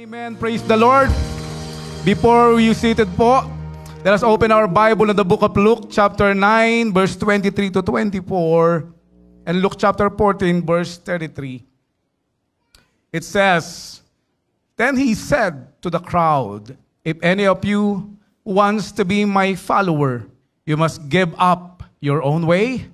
Amen. Praise the Lord. Before you seated po, let us open our Bible in the book of Luke chapter 9 verse 23 to 24 and Luke chapter 14 verse 33. It says, "Then he said to the crowd, if any of you wants to be my follower, you must give up your own way,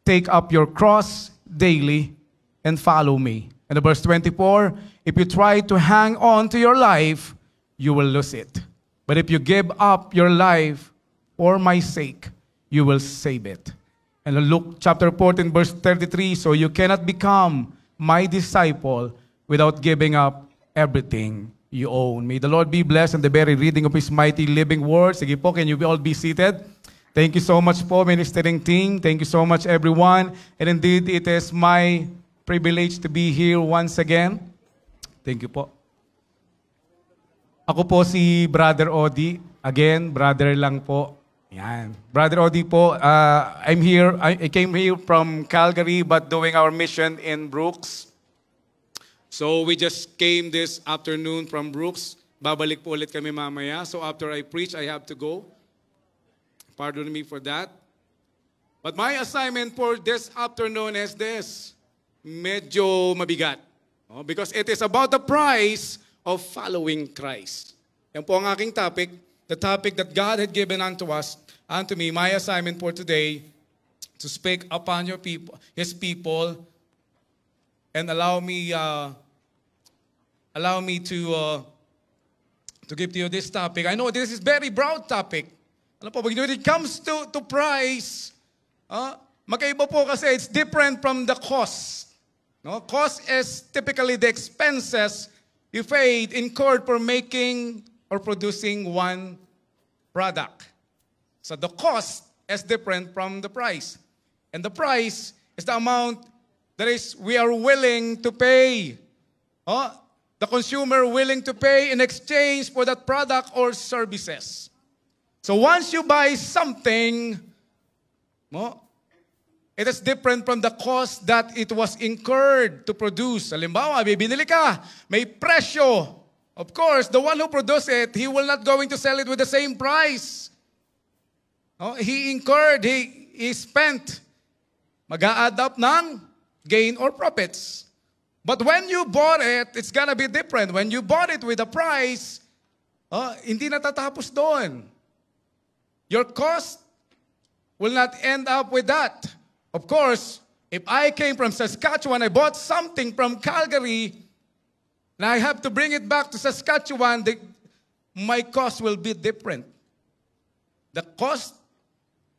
take up your cross daily, and follow me." And the verse 24, "If you try to hang on to your life, you will lose it. But if you give up your life for my sake, you will save it." And in Luke chapter 14, verse 33, "So you cannot become my disciple without giving up everything you own." May the Lord be blessed in the very reading of His mighty living word. Sige po, can you all be seated? Thank you so much po, ministering team. Thank you so much, everyone. And indeed, it is my privilege to be here once again. Thank you po. Ako po si Brother Odi. Again, brother lang po. Yan. Brother Odi po, I'm here. I came here from Calgary but doing our mission in Brooks. So we just came this afternoon from Brooks. Babalik po ulit kami mamaya. So after I preach, I have to go. Pardon me for that. But my assignment for this afternoon is this. Medyo mabigat. Because it is about the price of following Christ. Yan po ang aking topic. The topic that God had given unto us, unto me, my assignment for today, to speak upon your people, His people, and allow me to give to you this topic. I know this is very broad topic. Alam po, when it comes to price, magkaiba po kasi it's different from the cost. No? Cost is typically the expenses you paid, incurred for making or producing one product. So the cost is different from the price. And the price is the amount that is we are willing to pay. The consumer willing to pay in exchange for that product or services. So once you buy something, it is different from the cost that it was incurred to produce. Halimbawa, bibili ka, may presyo. Of course, the one who produced it, he will not going to sell it with the same price. He incurred, he spent. Mag-a-add up ng gain or profits. But when you bought it, it's gonna be different. When you bought it with a price, hindi natatapos doon. Your cost will not end up with that. Of course, if I came from Saskatchewan, I bought something from Calgary, and I have to bring it back to Saskatchewan, my cost will be different. The cost,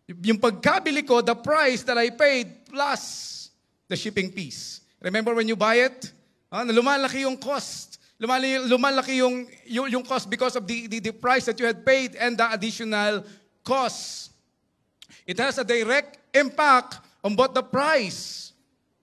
yung pagkabili ko, the price that I paid plus the shipping fees. Remember when you buy it? Lumalaki yung cost. Lumalaki yung cost because of the price that you had paid and the additional cost. It has a direct impact on both the price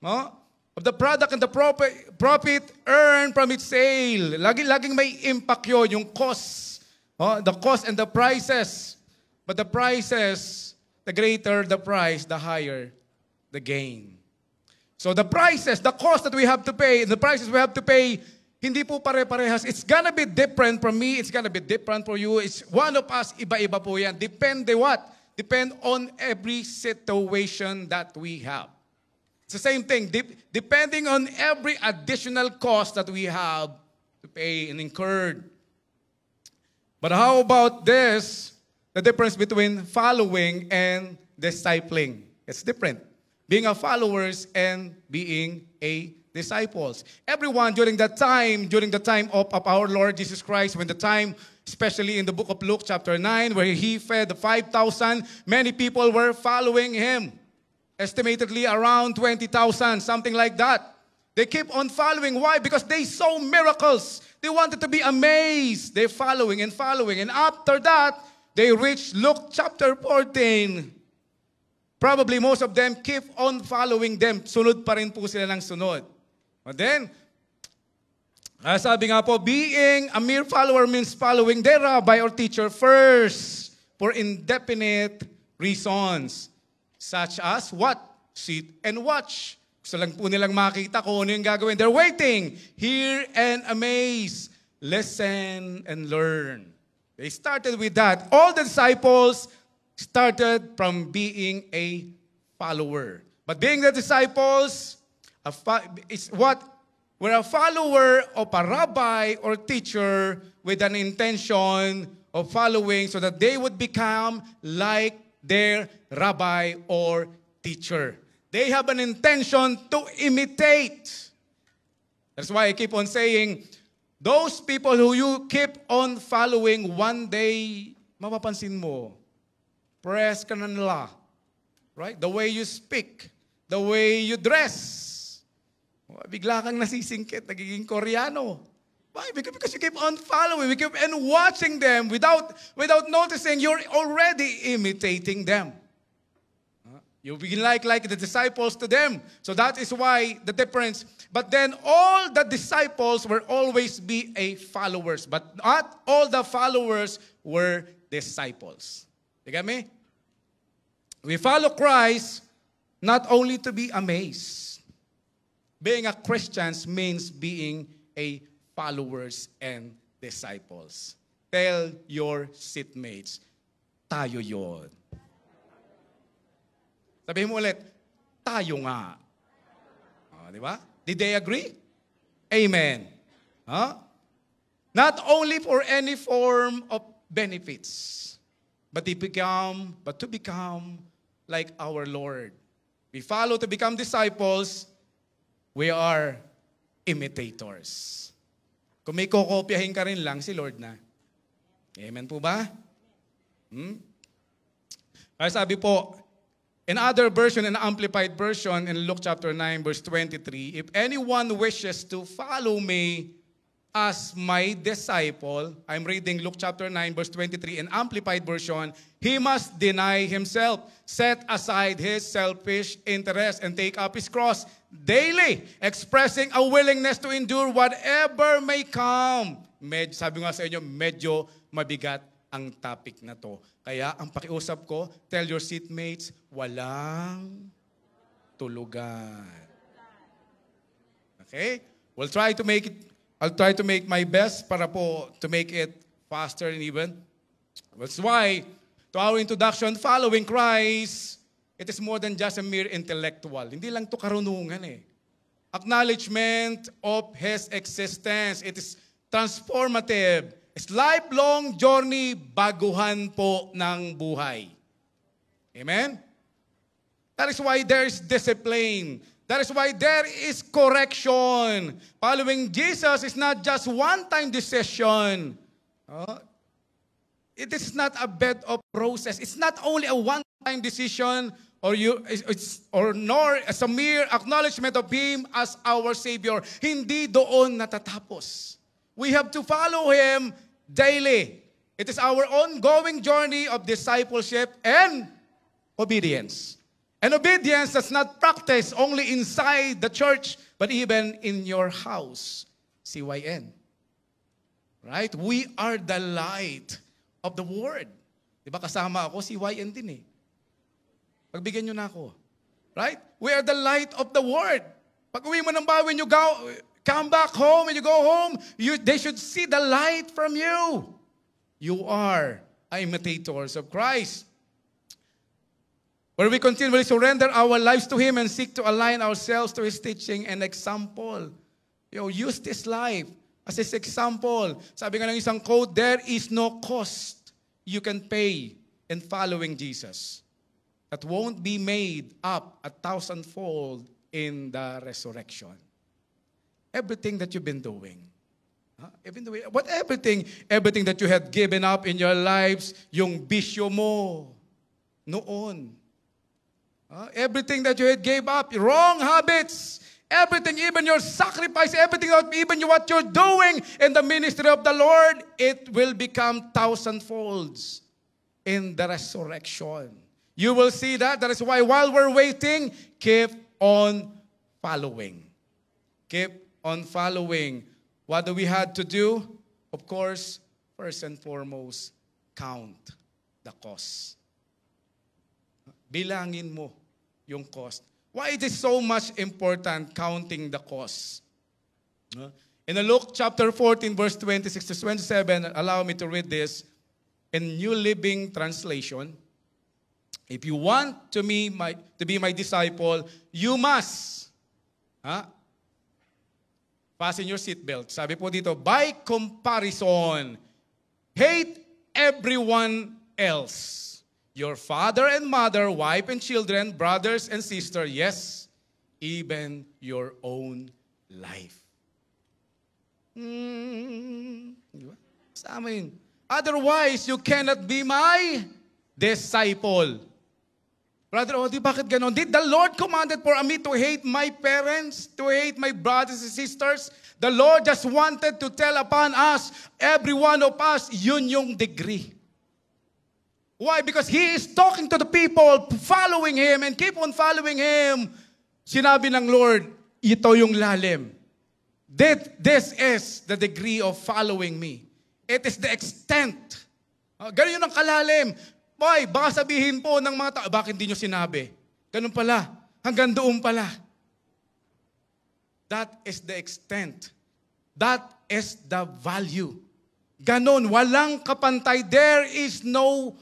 of the product and the profit earned from its sale. Laging may impact yun, yung cost. The cost and the prices. But the prices, the greater the price, the higher the gain. So the prices, the cost that we have to pay, and the prices we have to pay, hindi po pare-parehas. It's gonna be different from me. It's gonna be different for you. It's one of us, iba-iba po yan. Depende what? Depend on every situation that we have. It's the same thing. Depending on every additional cost that we have to pay and incurred. But how about this? The difference between following and discipling. It's different. Being a followers and being a disciples. Everyone during the time of our Lord Jesus Christ, when the time, especially in the book of Luke chapter 9, where He fed the 5,000, many people were following Him. Estimatedly around 20,000, something like that. They keep on following. Why? Because they saw miracles. They wanted to be amazed. They're following and following. And after that, they reached Luke chapter 14. Probably most of them keep on following them. Sunod pa rin po sila ng sunod. But then, sabi nga po, being a mere follower means following their rabbi or teacher first for indefinite reasons. Such as what? Sit and watch. Gusto lang po nilang makita kung ano yung gagawin. They're waiting, hear and amaze. listen and learn. They started with that. All the disciples started from being a follower. But being the disciples is what? We're a follower of a rabbi or teacher with an intention of following so that they would become like their rabbi or teacher. They have an intention to imitate. That's why I keep on saying, those people who you keep on following, one day, mapapansin mo, press ka na nila. Right? The way you speak, the way you dress. Bigla kang nasisingkit, nagiging Koreano. Why? Because you keep on following, we keep on watching them without noticing you're already imitating them. You begin like the disciples to them. So that is why the difference. But then all the disciples will always be a followers. But not all the followers were disciples. You get me? We follow Christ not only to be amazed. Being a Christian means being a followers and disciples. Tell your seatmates, tayo yon. Sabihin mo ulit, tayo nga. Di ba? Did they agree? Amen. Not only for any form of benefits, but to become like our Lord. We follow to become disciples, we are imitators. Kung may kokopyahin ka rin lang, si Lord na. Amen po ba? Kaya sabi po, in other version, in Amplified Version, in Luke chapter 9, verse 23, if anyone wishes to follow me as my disciple, I'm reading Luke chapter 9, verse 23, in Amplified Version, he must deny himself, set aside his selfish interest, and take up his cross daily, expressing a willingness to endure whatever may come. Sabi nga sa inyo, medyo mabigat ang topic na to. Kaya ang pakiusap ko, tell your seatmates, walang tulugan. Okay? I'll try to make my best para po to make it faster and even. That's why, to our introduction, following Christ, it is more than just a mere intellectual. Hindi lang to karunungan eh. Acknowledgement of His existence. It is transformative. It's lifelong journey, baguhan po ng buhay. Amen? That is why there is discipline. That is why there is correction. Following Jesus is not just one-time decision. It is not a bed of roses. It's not only a one-time decision nor as a mere acknowledgement of Him as our Savior. Hindi doon natatapos. We have to follow Him daily. It is our ongoing journey of discipleship and obedience. And obedience does not practice only inside the church, but even in your house. CYN. Right? We are the light of the world. Diba kasama ako, CYN din eh. Pagbigyan nyo na ako. Right? We are the light of the world. Pag uwi mo ng bahay, when you come back home and you go home, they should see the light from you. You are imitators of Christ. Where we continually surrender our lives to Him and seek to align ourselves to His teaching and example. Use this life as His example. Sabi nga ng isang quote, there is no cost you can pay in following Jesus that won't be made up 1,000-fold in the resurrection. Everything that you've been doing. Everything that you had given up in your lives, yung bisyo mo noon. Everything that you had gave up, wrong habits, everything, even your sacrifice, everything, even what you're doing in the ministry of the Lord, it will become 1,000-folds in the resurrection. You will see that. That is why while we're waiting, keep on following. Keep on following. What do we have to do? Of course, first and foremost, count the cost. Bilangin mo yung cost. Why it is so much important counting the cost? In Luke chapter 14, verse 26 to 27, allow me to read this in New Living Translation. If you want to be my disciple, you must fasten your seatbelt. Sabi po dito, by comparison, hate everyone else. Your father and mother, wife and children, brothers and sisters, yes, even your own life. Diba? Sa amin. Otherwise, you cannot be my disciple. Brother Odi, bakit ganon? Did the Lord commanded for me to hate my parents, to hate my brothers and sisters? The Lord just wanted to tell upon us, every one of us, yun yung degree. Why? Because He is talking to the people, following Him, and keep on following Him. Sinabi ng Lord, ito yung lalim. This is the degree of following me. It is the extent. Ganun yun ang kalalim. Boy, baka sabihin po ng mga tao, bakit hindi nyo sinabi? Ganun pala. Hanggang doon pala. That is the extent. That is the value. Ganun, walang kapantay. There is no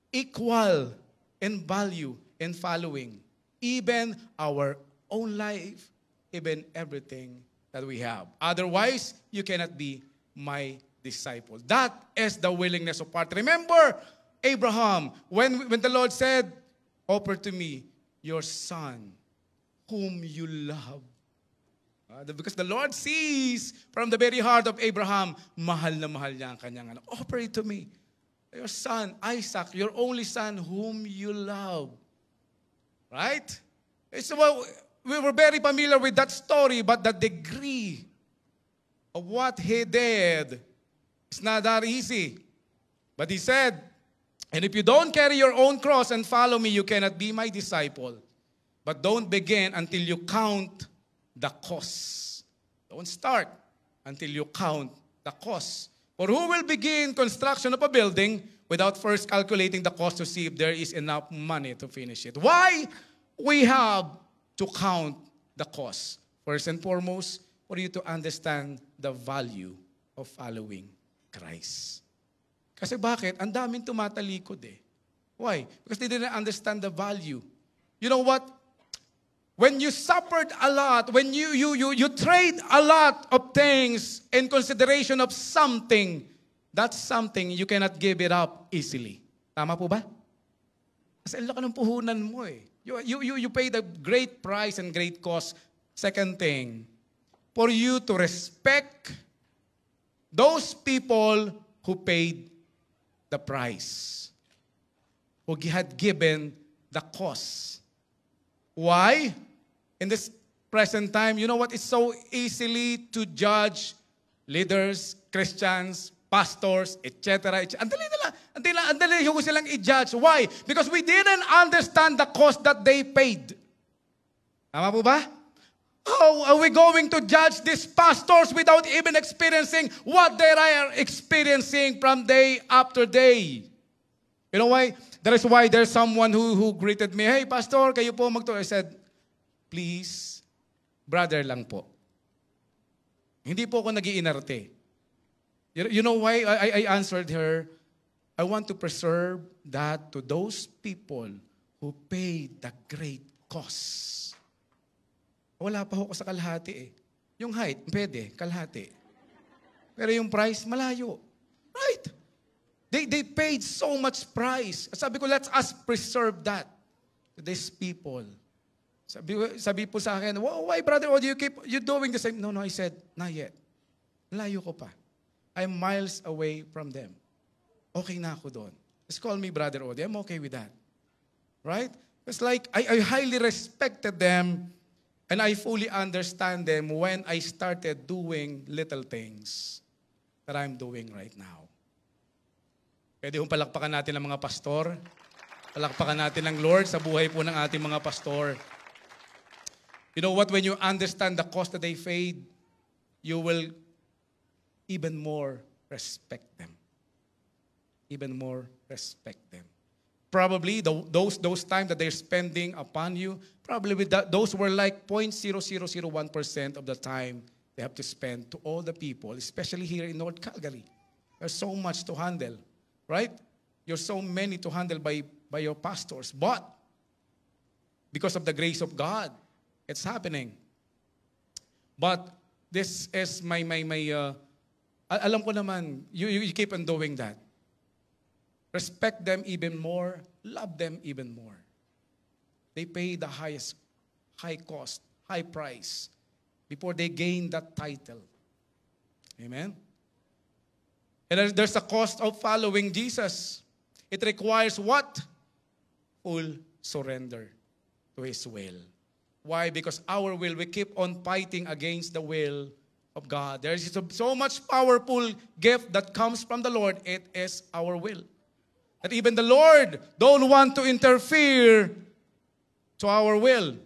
equal in value in following. Even our own life, even everything that we have. Otherwise, you cannot be my disciple. That is the willingness of heart. Remember Abraham, when the Lord said, offer to me your son, whom you love. Because the Lord sees from the very heart of Abraham, mahal na mahal niya ang kanyang anak. Offer it to me. Your son, Isaac, your only son, whom you love. Right? So we were very familiar with that story, but the degree of what he did, it's not that easy. But He said, and if you don't carry your own cross and follow me, you cannot be my disciple. But don't begin until you count the cost. Don't start until you count the cost. For who will begin construction of a building without first calculating the cost to see if there is enough money to finish it? Why? We have to count the cost. First and foremost, for you to understand the value of following Christ. Kasi bakit? Ang daming tumatalikod eh. Why? Because they didn't understand the value. You know what? When you suffered a lot, when you trade a lot of things in consideration of something, that's something you cannot give it up easily. Tama po ba? Kasi ang laki ng puhunan mo eh. You pay the great price and great cost. Second thing, for you to respect those people who paid the price, who had given the cost. Why? In this present time, you know what? It's so easily to judge leaders, Christians, pastors, etc. Ang dali ko silang i-judge. Why? Because we didn't understand the cost that they paid. Tama po ba? How are we going to judge these pastors without even experiencing what they are experiencing from day after day? You know why? That is why there's someone who greeted me, hey, pastor, kayo po magturo. I said, please, brother lang po. Hindi po ako nag-iinarte. You know why I answered her? I want to preserve that to those people who paid the great cost. Wala pa ako sa kalahati eh. Yung height, pwede, kalahati. Pero yung price, malayo. Right? They paid so much price. Sabi ko, let's us preserve that to these people. Sabi po sa akin, why brother, why do you doing the same? No, I said, not yet. Layo ko pa. I'm miles away from them. Okay na ako doon. Just call me Brother Odi. I'm okay with that. Right? It's like, I highly respected them and I fully understand them when I started doing little things that I'm doing right now. Pwede kong palakpakan natin ang mga pastor. Palakpakan natin ang Lord sa buhay po ng ating mga pastor. You know what? When you understand the cost that they paid, you will even more respect them. Even more respect them. Probably those times that they're spending upon you, probably with that, those were like 0.0001% of the time they have to spend to all the people, especially here in North Calgary. There's so much to handle, right? You're so many to handle by your pastors. But because of the grace of God, it's happening. But this is alam ko naman, you keep on doing that. Respect them even more, love them even more. They pay the high cost, high price before they gain that title. Amen? And there's a cost of following Jesus. It requires what? Full surrender to His will. Why? Because our will, we keep on fighting against the will of God. There is so much powerful gift that comes from the Lord. It is our will. That even the Lord don't want to interfere to our will.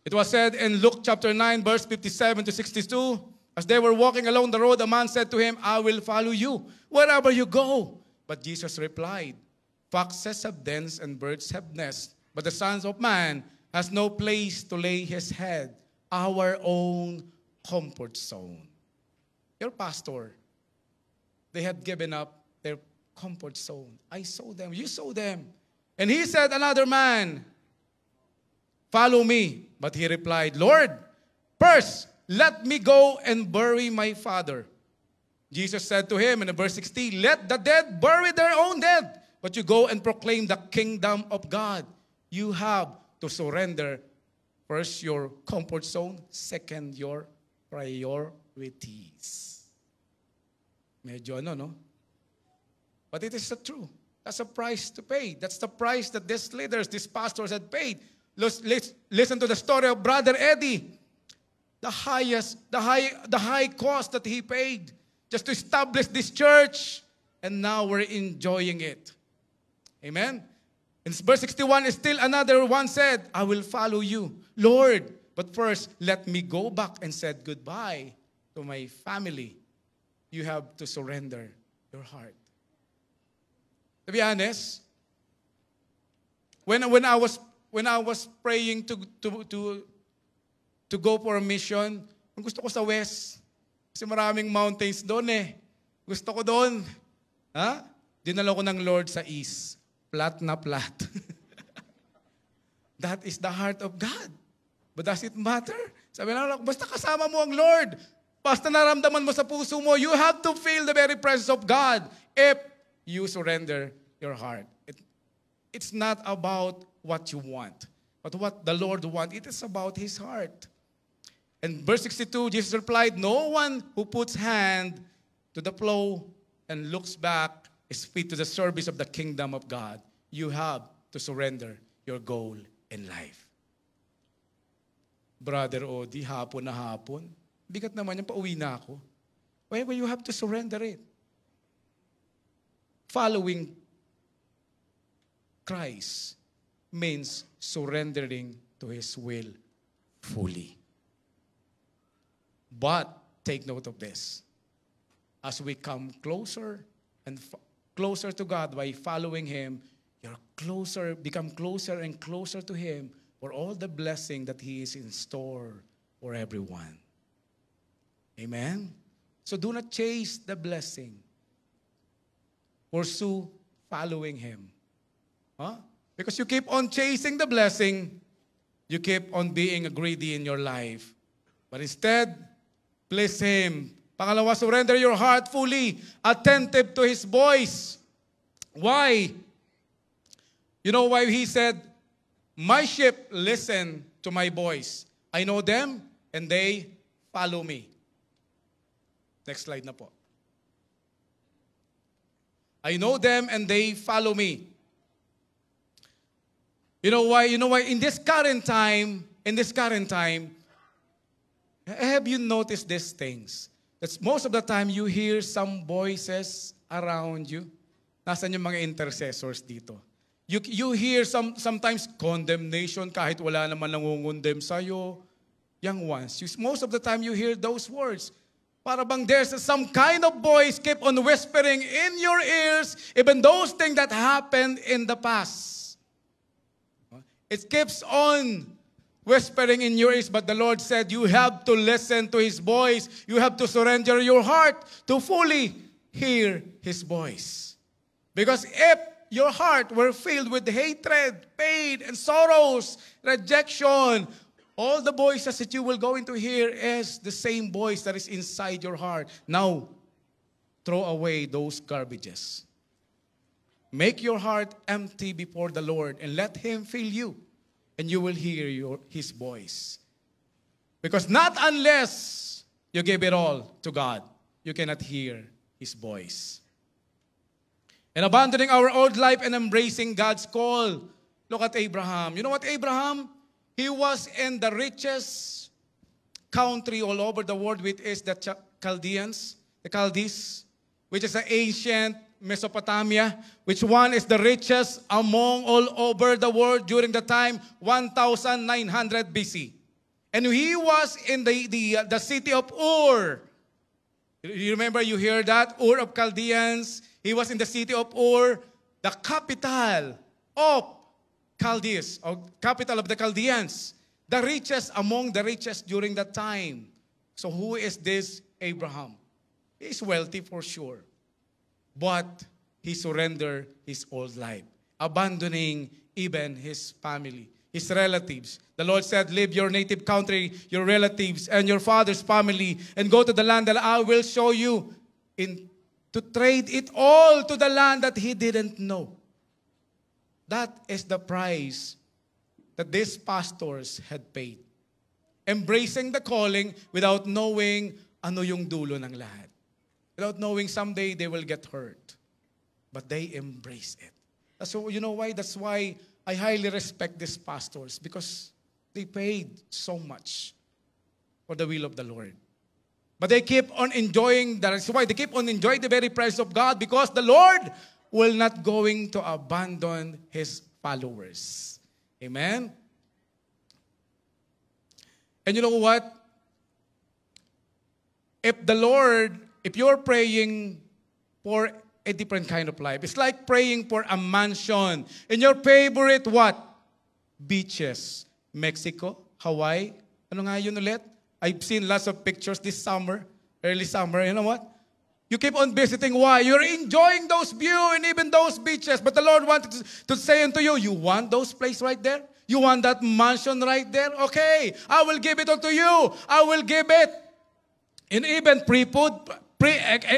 It was said in Luke chapter 9, verse 57 to 62, as they were walking along the road, a man said to him, I will follow you wherever you go. But Jesus replied, foxes have dens and birds have nests, but the Son of Man has no place to lay his head, our own comfort zone. Your pastor, they had given up their comfort zone. I saw them, you saw them. And he said, another man, follow me. But he replied, Lord, first, let me go and bury my father. Jesus said to him in verse 16, let the dead bury their own dead, but you go and proclaim the kingdom of God. You have to surrender first your comfort zone, second your priorities. Medyo no? But it is the truth. That's a price to pay. That's the price that these leaders, these pastors had paid. Listen to the story of Brother Eddie. The high cost that he paid just to establish this church, and now we're enjoying it. Amen? In verse 61, still another one said, I will follow you, Lord, but first let me go back and say goodbye to my family. You have to surrender your heart. To be honest, when I was praying to go for a mission, ang gusto ko sa West, kasi maraming mountains doon eh. Gusto ko doon. Ha? Dinala ko ng Lord sa East. Flat na flat. That is the heart of God. But does it matter? Sabi na, basta kasama mo ang Lord. Basta naramdaman mo sa puso mo, you have to feel the very presence of God if you surrender your heart. It's not about what you want, but what the Lord wants. It is about His heart. And verse 62, Jesus replied, no one who puts hand to the plow and looks back is fit to the service of the kingdom of God. You have to surrender your goal in life. Brother Odi, hapon na hapon. Bigat naman yung pauwi na ako. Why you have to surrender it? Following Christ means surrendering to His will fully. But take note of this. As we come closer and closer to God by following Him, become closer and closer to Him for all the blessing that He is in store for everyone. Amen? So do not chase the blessing. Pursue following Him. Huh? Because you keep on chasing the blessing, you keep on being greedy in your life. But instead, please Him. Pangalawa, surrender your heart fully, attentive to His voice. Why? You know why He said, my sheep listen to my voice. I know them and they follow me. Next slide na po. I know them and they follow me. You know why? In this current time, have you noticed these things? That's most of the time you hear some voices around you. Nasaan yung mga intercessors dito? You hear sometimes condemnation kahit wala naman nangungundem sa'yo. Young ones, most of the time you hear those words. Para bang there's some kind of voice keep on whispering in your ears, even those things that happened in the past. It keeps on whispering in your ears, but the Lord said, you have to listen to His voice. You have to surrender your heart to fully hear His voice. Because if your heart were filled with hatred, pain, and sorrows, rejection, all the voices that you will going to hear is the same voice that is inside your heart. Now, throw away those garbages. Make your heart empty before the Lord and let Him fill you, and you will hear His voice. Because not unless you give it all to God, you cannot hear His voice. And abandoning our old life and embracing God's call. Look at Abraham. You know what, Abraham? He was in the richest country all over the world, which is the Chaldeans, the Chaldees, which is the ancient Mesopotamia, which one is the richest among all over the world during the time 1900 BC. And he was in the city of Ur. You remember, you hear that? Ur of Chaldeans. He was in the city of Ur, the capital of Chaldees, or capital of the Chaldeans. The richest among the richest during that time. So who is this Abraham? He's wealthy for sure. But he surrendered his old life, abandoning even his family, his relatives. The Lord said, leave your native country, your relatives, and your father's family, and go to the land that I will show you, to trade it all to the land that he didn't know. That is the price that these pastors had paid. Embracing the calling without knowing ano yung dulo ng lahat. Without knowing someday they will get hurt. But they embrace it. So you know why? That's why I highly respect these pastors, because they paid so much for the will of the Lord. But they keep on enjoying, that's why they keep on enjoying the very presence of God, because the Lord will not going to abandon His followers. Amen? And you know what? If you're praying for a different kind of life, it's like praying for a mansion in your favorite what? Beaches. Mexico, Hawaii. Ano nga yun ulit? I've seen lots of pictures this summer, early summer. You know what? You keep on visiting. Why? You're enjoying those views and even those beaches. But the Lord wanted to say unto you, you want those places right there? You want that mansion right there? Okay, I will give it unto you. I will give it. And even pre-food,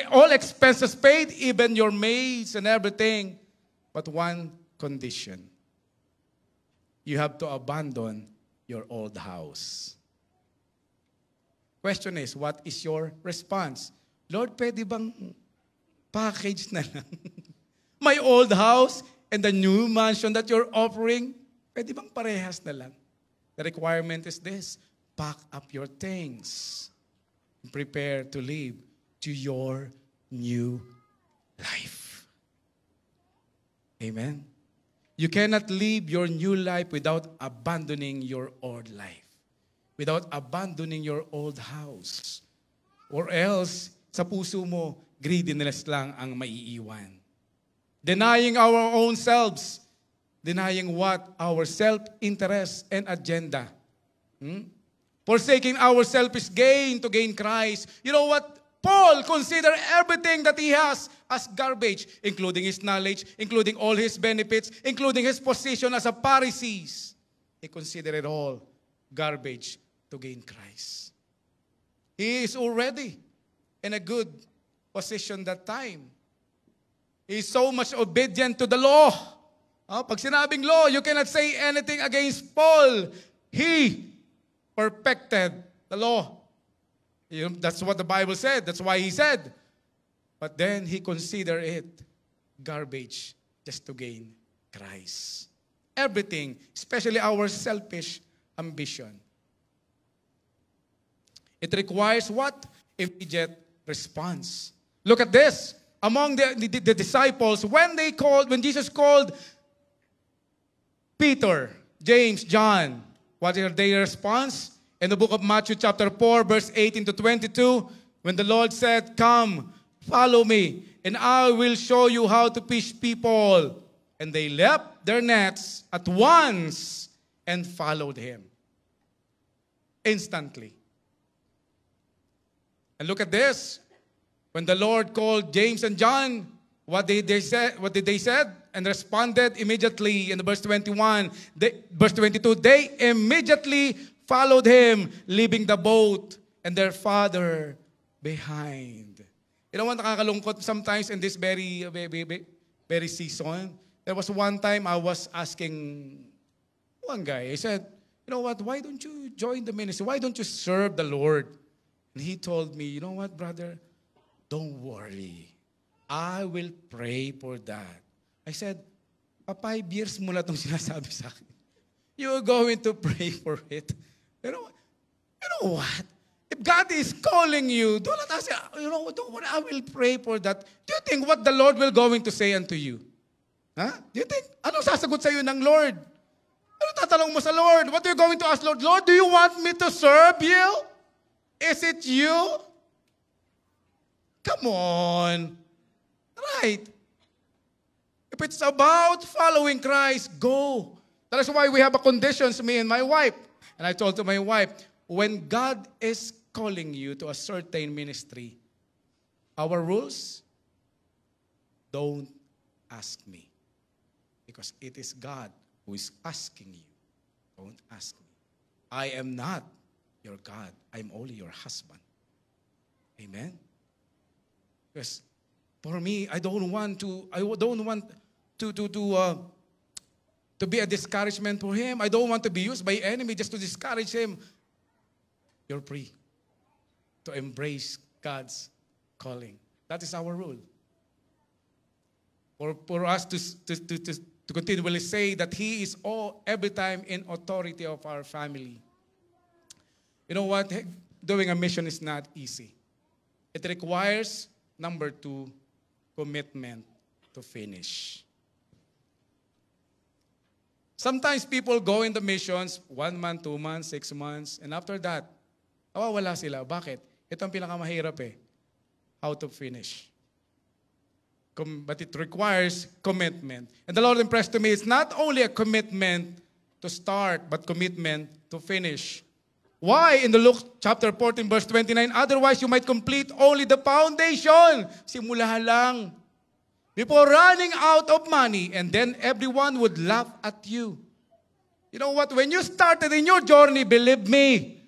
all expenses paid, even your maids and everything. But one condition. You have to abandon your old house. Question is, what is your response? Lord, pwede bang package na lang? My old house and the new mansion that you're offering, pwede bang parehas na lang? The requirement is this: pack up your things and prepare to live to your new life. Amen? You cannot live your new life without abandoning your old life, without abandoning your old house. Or else, sa puso mo, greediness lang ang maiiwan. Denying our own selves. Denying what? Our self-interest and agenda. Forsaking our selfish gain to gain Christ. You know what? Paul considered everything that he has as garbage, including his knowledge, including all his benefits, including his position as a Pharisee. He considered it all garbage to gain Christ. He is already in a good position that time. He is so much obedient to the law. Pag sinabing law, you cannot say anything against Paul. He perfected the law. That's what the Bible said. That's why he said. But then he considered it garbage just to gain Christ. Everything, especially our selfish ambition. It requires what? Immediate response. Look at this. Among the disciples, when Jesus called Peter, James, John, what is their response? In the book of Matthew chapter 4, verse 18 to 22, when the Lord said, come, follow me, and I will show you how to fish people. And they left their nets at once and followed him. instantly. And look at this. When the Lord called James and John, what did they say? And responded immediately in the verse 21. Verse 22, they immediately followed him, leaving the boat and their father behind. You know what, nakakalungkot sometimes in this very season. There was one time I was asking one guy, I said, you know what, why don't you join the ministry? Why don't you serve the Lord? And he told me, you know what, brother, don't worry. I will pray for that. I said, 5 years mo na itong sinasabi sa akin. You're going to pray for it. You know what? If God is calling you, do not ask, don't worry, I will pray for that. Do you think what the Lord will going to say unto you? Huh? Do you think, anong sasagot sa iyo ng Lord? Ano tatanong mo sa Lord? What are you going to ask, Lord? Lord, do you want me to serve you? Is it you? Come on. Right. If it's about following Christ, go. That is why we have a conditions, me and my wife. And I told to my wife, when God is calling you to a certain ministry, our rules, don't ask me. Because it is God who is asking you. Don't ask me. I am not your God. I'm only your husband. Amen? Because for me, I don't want to be a discouragement for him. I don't want to be used by enemy just to discourage him. You're free to embrace God's calling. That is our rule. For us to continually say that He is every time in authority of our family. You know what? Doing a mission is not easy. It requires, number 2, commitment to finish. Sometimes people go in the missions 1 month, 2 months, 6 months, and after that, wala sila. Bakit? Ito ang pinakamahirap eh. How to finish. But it requires commitment. And the Lord impressed to me, it's not only a commitment to start, but commitment to finish. Why? In the Luke chapter 14, verse 29, otherwise you might complete only the foundation. Simulahan lang. Before running out of money, and then everyone would laugh at you. You know what? When you started in your journey, believe me,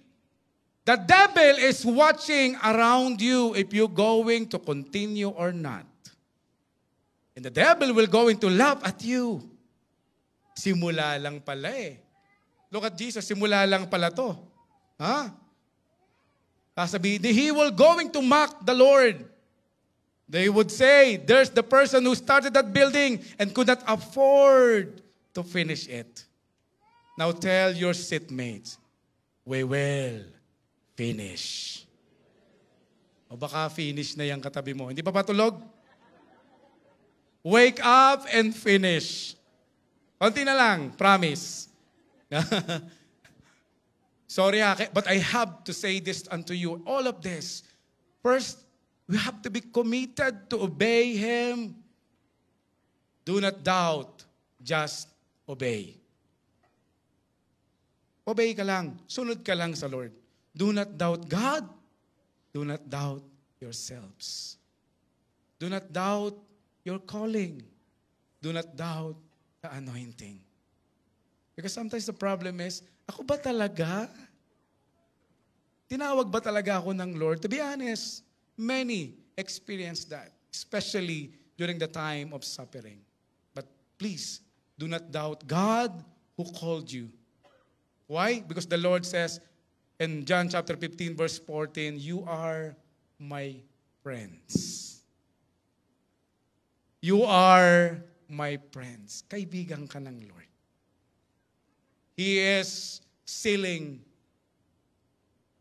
the devil is watching around you if you're going to continue or not. And the devil will going to laugh at you. Simula lang pala eh. Look at Jesus, simula lang pala to. Huh? Sasabihin, he will going to mock the Lord. They would say, there's the person who started that building and could not afford to finish it. Now tell your seatmates, we will finish. O baka finish na yung katabi mo. Hindi pa patulog? Wake up and finish. Konti na lang, promise. Sorry but I have to say this unto you. All of this. First, we have to be committed to obey Him. Do not doubt, just obey. Obey ka lang. Sunod ka lang sa Lord. Do not doubt God. Do not doubt yourselves. Do not doubt your calling. Do not doubt the anointing. Because sometimes the problem is, ako ba talaga? Tinawag ba talaga ako ng Lord? To be honest, many experience that, especially during the time of suffering. But please, do not doubt God who called you. Why? Because the Lord says in John chapter 15, verse 14, you are my friends. You are my friends. Kaibigan ka ng Lord. He is sealing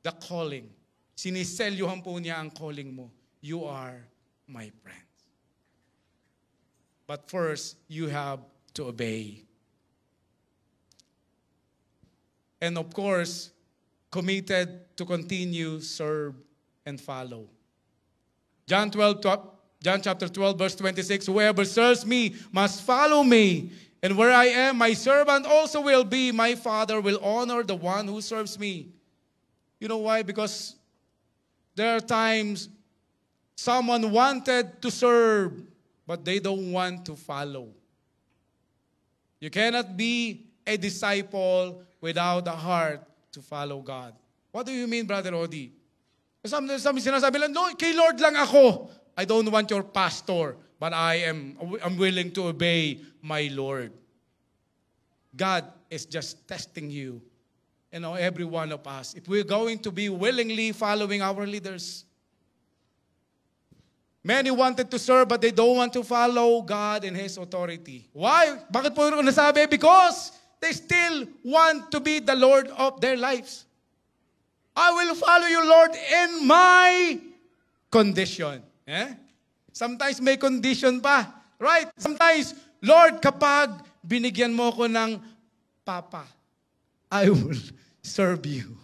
the calling. Siniselyuhan po niya ang calling mo. You are my friends. But first, you have to obey. And of course, committed to continue, serve, and follow. John chapter 12, verse 26, whoever serves me must follow me. And where I am, my servant also will be. My Father will honor the one who serves me. You know why? Because there are times someone wanted to serve, but they don't want to follow. You cannot be a disciple without a heart to follow God. What do you mean, Brother Odi? Some sinasabi lang, no, kay Lord lang ako. I don't want your pastor, but I'm willing to obey my Lord. God is just testing you, every one of us. If we're going to be willingly following our leaders. Many wanted to serve, but they don't want to follow God and His authority. Why? Bakit po nasabi? Because they still want to be the Lord of their lives. I will follow you, Lord, in my condition. Sometimes may condition pa. Right? Sometimes, Lord, kapag binigyan mo ko ng papa, I will serve you.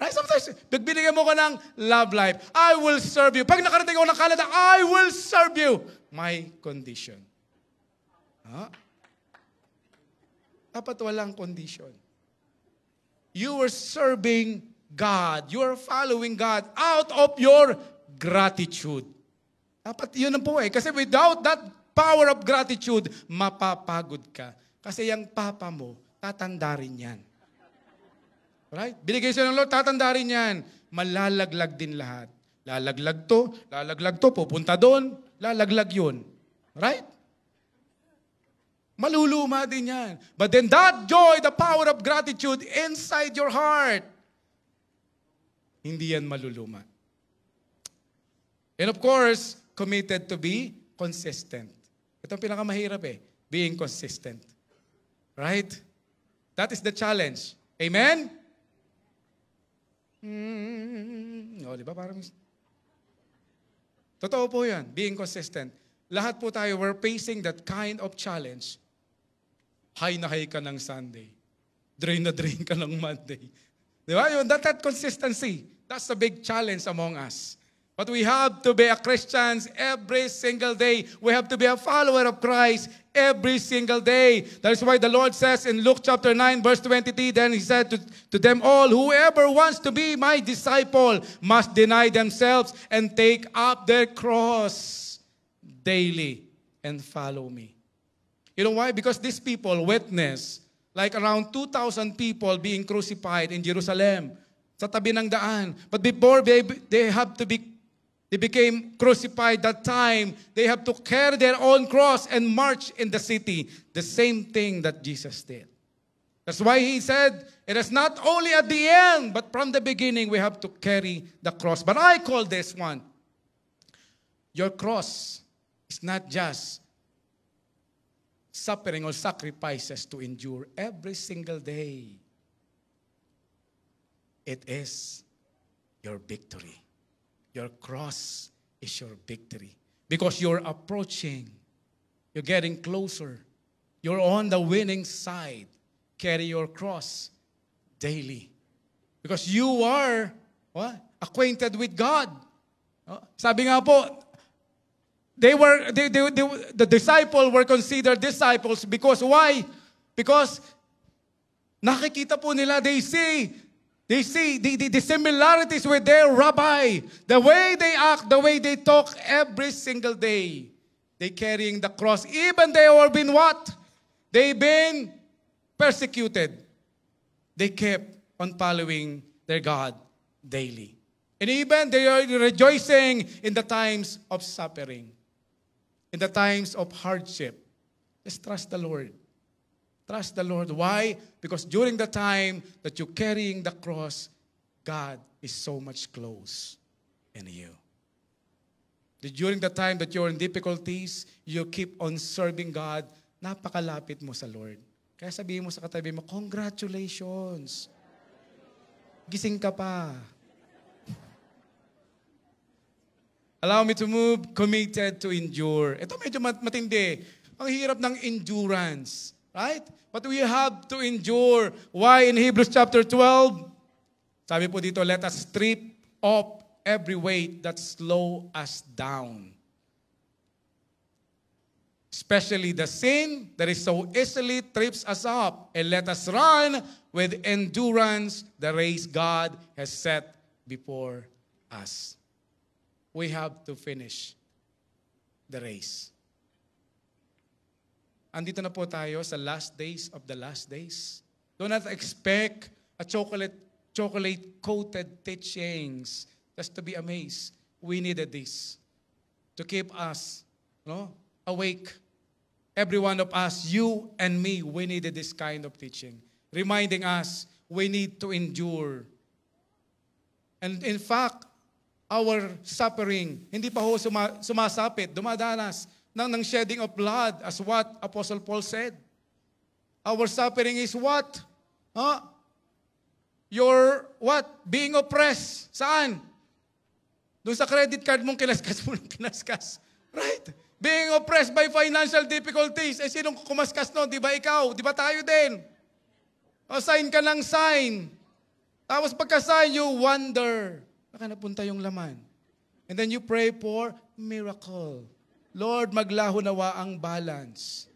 Right? Sometimes, pag binigyan mo ko ng love life, I will serve you. Pag nakarating ako ng Canada, I will serve you. My condition. Dapat walang condition. You are serving God. You are following God out of your gratitude. Dapat yun ang po Kasi without that power of gratitude, mapapagod ka. Kasi yung papa mo, tatanda rin yan. Right? Binigay siya ng Lord, tatanda rin yan. Malalaglag din lahat. Lalaglag to, pupunta doon, lalaglag yun. Right? Maluluma din yan. But then that joy, the power of gratitude inside your heart, hindi yan maluluma. And of course, committed to be consistent. Ito ang pinakamahirap being consistent. Right? That is the challenge. Amen? Di ba? Parang totoo po yan, being consistent. Lahat po tayo, we're facing that kind of challenge. High na high ka ng Sunday. Drain na drain ka ng Monday. Di ba? That consistency, that's a big challenge among us. But we have to be a Christians every single day. We have to be a follower of Christ every single day. That is why the Lord says in Luke chapter 9, verse 23, then He said to them all, whoever wants to be my disciple must deny themselves and take up their cross daily and follow me. You know why? Because these people witnessed like around 2,000 people being crucified in Jerusalem sa tabi ng daan. But before they became crucified that time, they have to carry their own cross and march in the city. The same thing that Jesus did. That's why He said, it is not only at the end, but from the beginning, we have to carry the cross. But I call this one, your cross is not just suffering or sacrifices to endure every single day. It is your victory. Your cross is your victory. Because you're approaching. You're getting closer. You're on the winning side. Carry your cross daily. Because you are acquainted with God. Sabi nga po, the disciples were considered disciples because why? Because nakikita po nila, they see the similarities with their rabbi. The way they act, the way they talk every single day. They carrying the cross. Even they have been what? They've been persecuted. They kept on following their God daily. And even they are rejoicing in the times of suffering. In the times of hardship. Just trust the Lord. Trust the Lord. Why? Because during the time that you're carrying the cross, God is so much close in you. During the time that you're in difficulties, you keep on serving God, napakalapit mo sa Lord. Kaya sabihin mo sa katabi mo, congratulations. Gising ka pa. Allow me to move, committed to endure. Ito medyo matindi. Ang hirap ng endurance. Right? But we have to endure. Why? In Hebrews chapter 12, sabi po dito, let us strip off every weight that slow us down. Especially the sin that is so easily trips us up. And let us run with endurance the race God has set before us. We have to finish the race. Andito na po tayo sa last days of the last days. Do not expect a chocolate-coated teachings just to be amazed. We needed this to keep us awake. Every one of us, you and me, we needed this kind of teaching. Reminding us, we need to endure. And in fact, our suffering, hindi pa ho sumasapit, dumadanas ng shedding of blood, as what Apostle Paul said. Our suffering is what? Your what? Being oppressed. Saan? Doon sa credit card mong kinaskas mo ng kinaskas. Right? Being oppressed by financial difficulties. Sinong kumaskas nun? Di ba ikaw? Di ba tayo din? Sign ka ng sign. Tapos pagka-sign, you wonder. Baka napunta yung laman. And then you pray for miracle. Lord, maglaho nawa ang balance.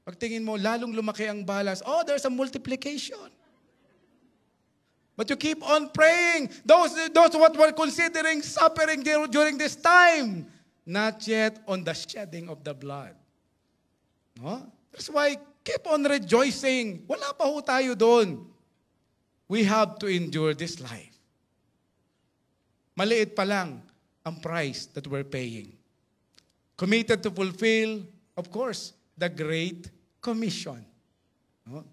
Pagtingin mo, lalong lumaki ang balance. Oh, there's a multiplication. But you keep on praying. Those what were considering suffering during this time, not yet on the shedding of the blood. No? That's why keep on rejoicing. Wala pa ho tayo doon. We have to endure this life. Maliit pa lang ang price that we're paying. Committed to fulfill, of course, the Great Commission. No?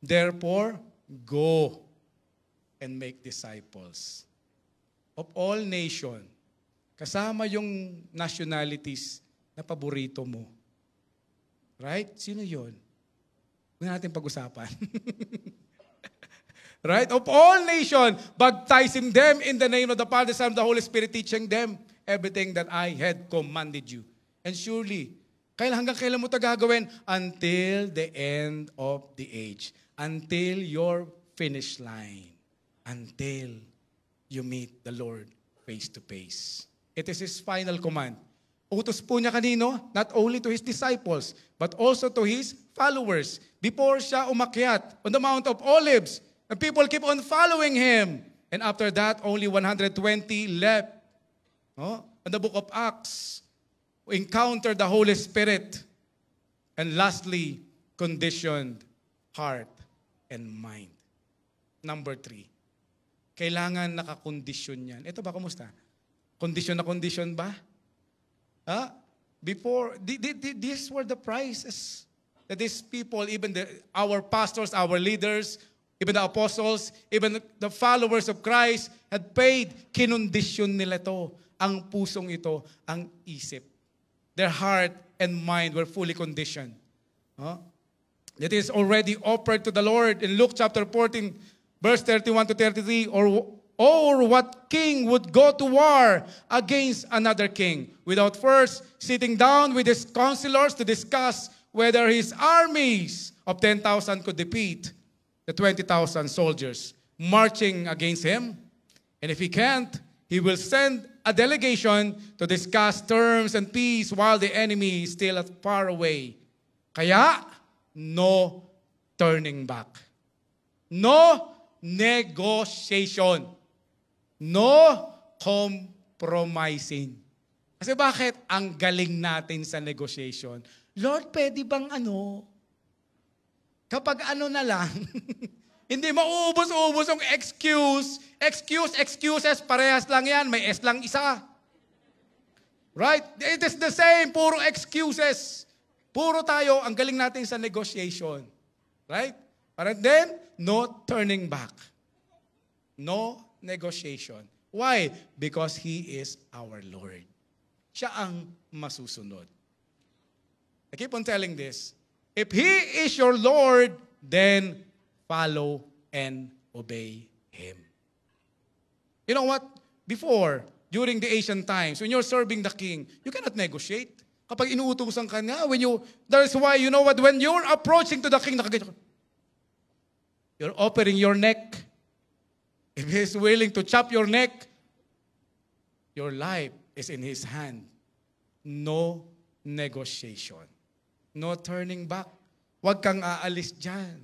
Therefore, go and make disciples of all nations. Kasama yung nationalities na paborito mo. Right? Sino yun? Huwag natin pag-usapan. Right? Of all nations, baptizing them in the name of the Father, Son, and the Holy Spirit, teaching them everything that I had commanded you. And surely, hanggang kailan mo ito gagawin? Until the end of the age. Until your finish line. Until you meet the Lord face to face. It is His final command. Utos po niya kanino? Not only to His disciples, but also to His followers. Before siya umakyat on the Mount of Olives, the people keep on following Him. And after that, only 120 left. In the book of Acts, we encounter the Holy Spirit. And lastly, conditioned heart and mind. Number 3, kailangan nakakondisyon yan. Ito ba, kumusta? Condition na condition ba? Before, these were the prices that these people, even our pastors, our leaders, even the apostles, even the followers of Christ had paid. Kinondisyon nila ito. Ang pusong ito, ang isip. Their heart and mind were fully conditioned. It is already offered to the Lord in Luke chapter 14, verse 31 to 33, or what king would go to war against another king without first sitting down with his counselors to discuss whether his armies of 10,000 could defeat the 20,000 soldiers marching against him? And if he can't, he will send a delegation to discuss terms and peace while the enemy is still far away. Kaya, no turning back. No negotiation. No compromising. Kasi bakit? Ang galing natin sa negotiation. Lord, pwede bang kapag na lang, hindi mauubos-ubos yung excuses, parehas lang yan, may S lang isa. Right? It is the same, puro excuses. Puro tayo, ang galing natin sa negotiation. Right? But then, no turning back. No negotiation. Why? Because He is our Lord. Siya ang masusunod. I keep on telling this. If He is your Lord, then follow and obey Him. You know what? Before, during the ancient times, when you're serving the king, you cannot negotiate. Kapag inuutusan ka nga, that is why, you know what, when you're approaching to the king, you're offering your neck. If He is willing to chop your neck, your life is in His hand. No negotiation. No turning back. Huwag kang aalis dyan.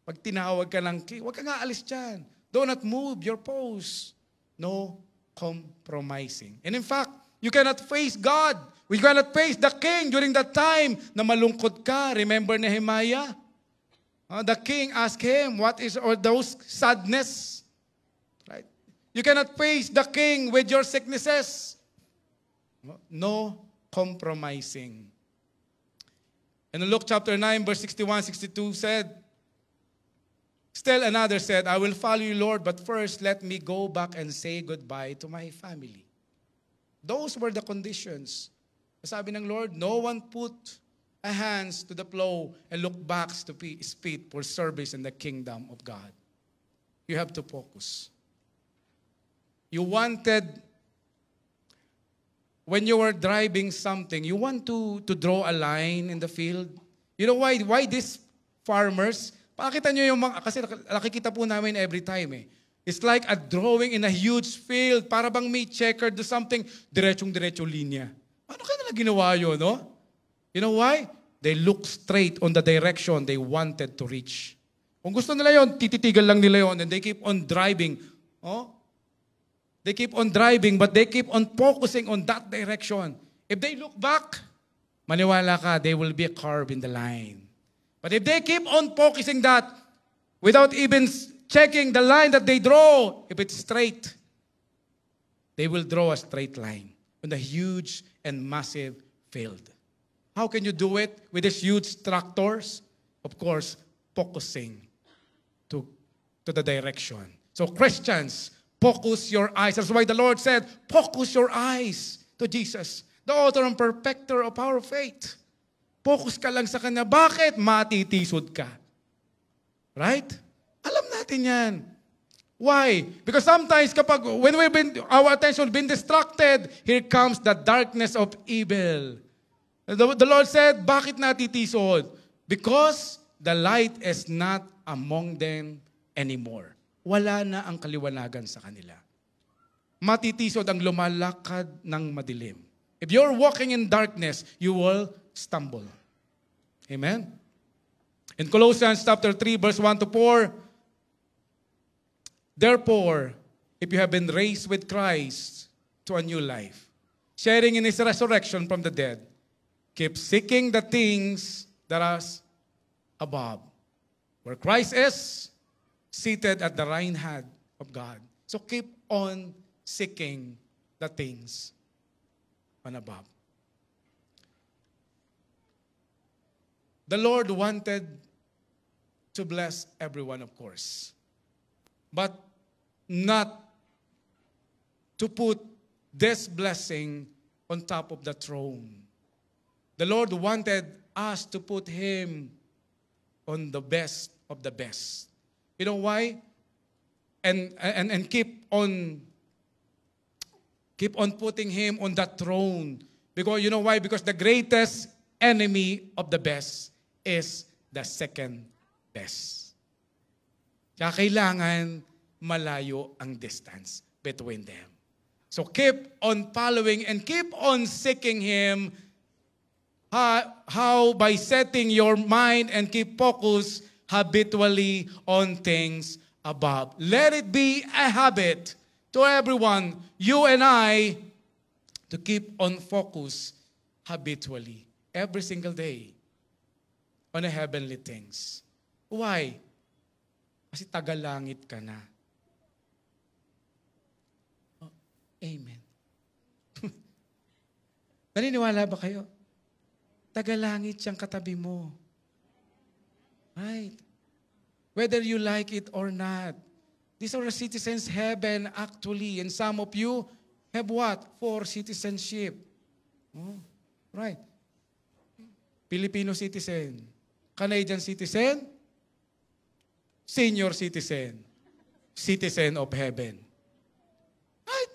Pag tinawag ka ng king, huwag kang aalis dyan. Do not move your post. No compromising. And in fact, you cannot face God. We cannot face the king during that time na malungkot ka. Remember Nehemiah? The king asked him, what is or those sadness? Right? You cannot face the king with your sicknesses. No compromising. And in Luke chapter 9, verse 61-62 said, still another said, I will follow you, Lord, but first let me go back and say goodbye to my family. Those were the conditions. Sabi ng Lord, no one put a hands to the plow and look back to speed for service in the kingdom of God. You have to focus. You wanted, when you were driving something, you want to draw a line in the field. You know why these farmers, pakita nyo yung mga, kasi nakikita po namin every time eh. It's like a drawing in a huge field, para bang may checker do something, diretsong-diretso linya. Ano kaya nila ginawa yun, no? You know why? They look straight on the direction they wanted to reach. Kung gusto nila yon, tititigal lang nila yon, and they keep on driving. Oh? They keep on driving, but they keep on focusing on that direction. If they look back, maniwala ka, they will be a curve in the line. But if they keep on focusing that, without even checking the line that they draw, if it's straight, they will draw a straight line on the huge and massive field. How can you do it with these huge tractors? Of course, focusing to the direction. So Christians, focus your eyes. That's why the Lord said, focus your eyes to Jesus, the author and perfecter of our faith. Focus ka lang sa Kanya. Bakit? Matitisod ka. Right? Alam natin yan. Why? Because sometimes when our attention been distracted, here comes the darkness of evil. The Lord said, bakit natitisod? Because the light is not among them anymore. Wala na ang kaliwanagan sa kanila. Matitisod ang lumalakad ng madilim. If you're walking in darkness, you will stumble. Amen? In Colossians chapter 3, verse 1 to 4, therefore, if you have been raised with Christ to a new life, sharing in His resurrection from the dead, keep seeking the things that are above, where Christ is seated at the right hand of God. So keep on seeking the things on above. The Lord wanted to bless everyone, of course, but not to put this blessing on top of the throne. The Lord wanted us to put Him on the best of the best. You know why? And keep on putting Him on that throne. Because you know why? Because the greatest enemy of the best is the second best. Kaya kailangan malayo ang distance between them. So keep on following and keep on seeking Him. How? By setting your mind and keep focus habitually on things above. Let it be a habit to everyone, you and I, to keep on focus habitually every single day on the heavenly things. Why? Kasi tagalangit ka na. Oh, amen. Naniniwala ba kayo? Tagalangit siyang katabi mo. Right? Whether you like it or not. These are the citizens' heaven actually. And some of you have what? 4 citizenship. Oh, right. Filipino citizen. Canadian citizen. Senior citizen. Citizen of heaven. Right?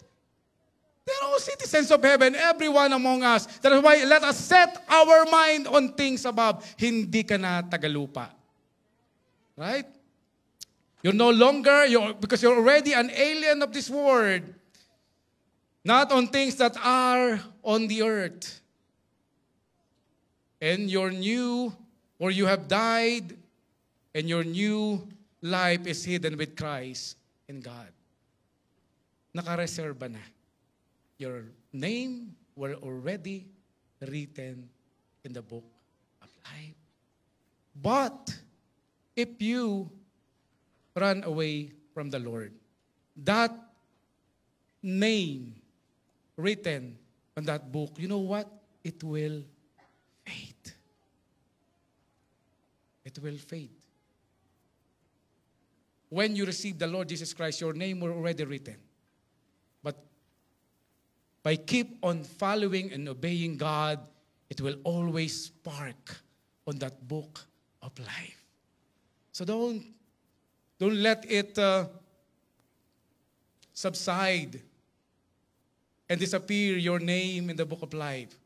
They're all citizens of heaven, everyone among us. That's why let us set our mind on things above. Hindi ka na tagalupa. Right? You're no longer, because you're already an alien of this world. Not on things that are on the earth. And your new, or you have died, and your new life is hidden with Christ in God. Nakareserba na. Your name were already written in the book of life. But if you run away from the Lord, that name written on that book, you know what? It will fade. It will fade. When you receive the Lord Jesus Christ, your name were already written. But by keep on following and obeying God, it will always spark on that book of life. So don't let it subside and disappear your name in the book of life.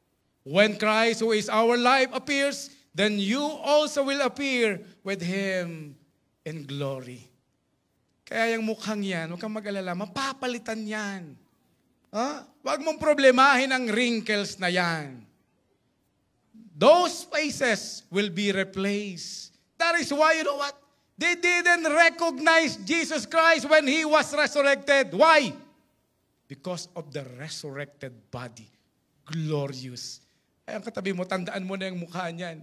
When Christ, who is our life, appears, then you also will appear with Him in glory. Kaya yung mukhang yan, huwag kang mag-alala, mapapalitan yan. Huwag mong problemahin ang wrinkles na yan. Those faces will be replaced. That is why, you know what? They didn't recognize Jesus Christ when He was resurrected. Why? Because of the resurrected body. Glorious. Ay, ang katabi mo, tandaan mo na yung mukha niyan.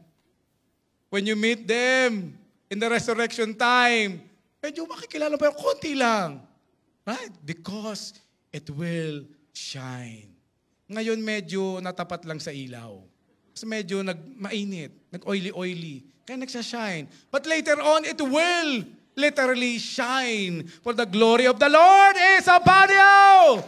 When you meet them in the resurrection time, medyo makikilala pa yung konti lang. Right? Because it will shine. Ngayon medyo natapat lang sa ilaw. Kasi medyo mainit, nag-oily-oily. Kaya nagsashine. But later on, it will literally shine. For the glory of the Lord is upon you.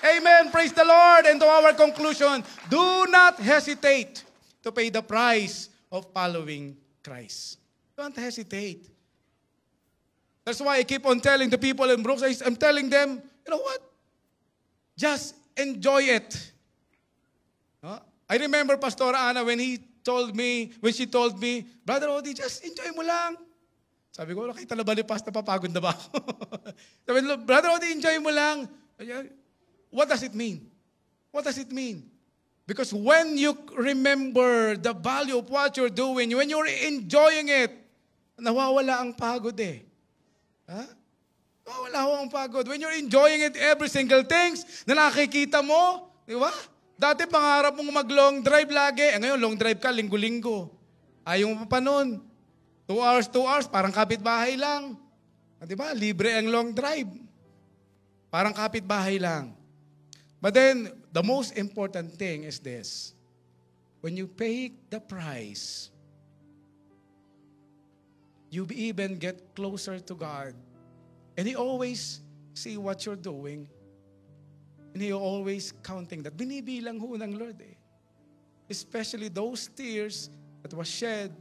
Amen. Praise the Lord. And to our conclusion, do not hesitate to pay the price of following Christ. Don't hesitate. That's why I keep on telling the people in Brooks, I'm telling them, you know what? Just enjoy it. I remember Pastor Ana when she told me, Brother Odi, just enjoy mo lang. Sabi ko, nakita na ba ni Pastor, papagod na ba ako? Sabi ko, Brother Odi, enjoy mo lang. What does it mean? What does it mean? Because when you remember the value of what you're doing, when you're enjoying it, nawawala ang pagod eh. Wala ho ang pagod. When you're enjoying it, every single things na nakikita mo, di ba? Dati pangarap mong mag-long drive lagi. Ngayon, long drive ka, linggo-linggo. Ayaw mo pa nun. 2 hours, parang kapitbahay lang. Di ba? Libre ang long drive. Parang kapitbahay lang. But then, the most important thing is this. When you pay the price, you even get closer to God. And He always see what you're doing. And He always counting that. Binibilang ho ng Lord eh. Especially those tears that was shed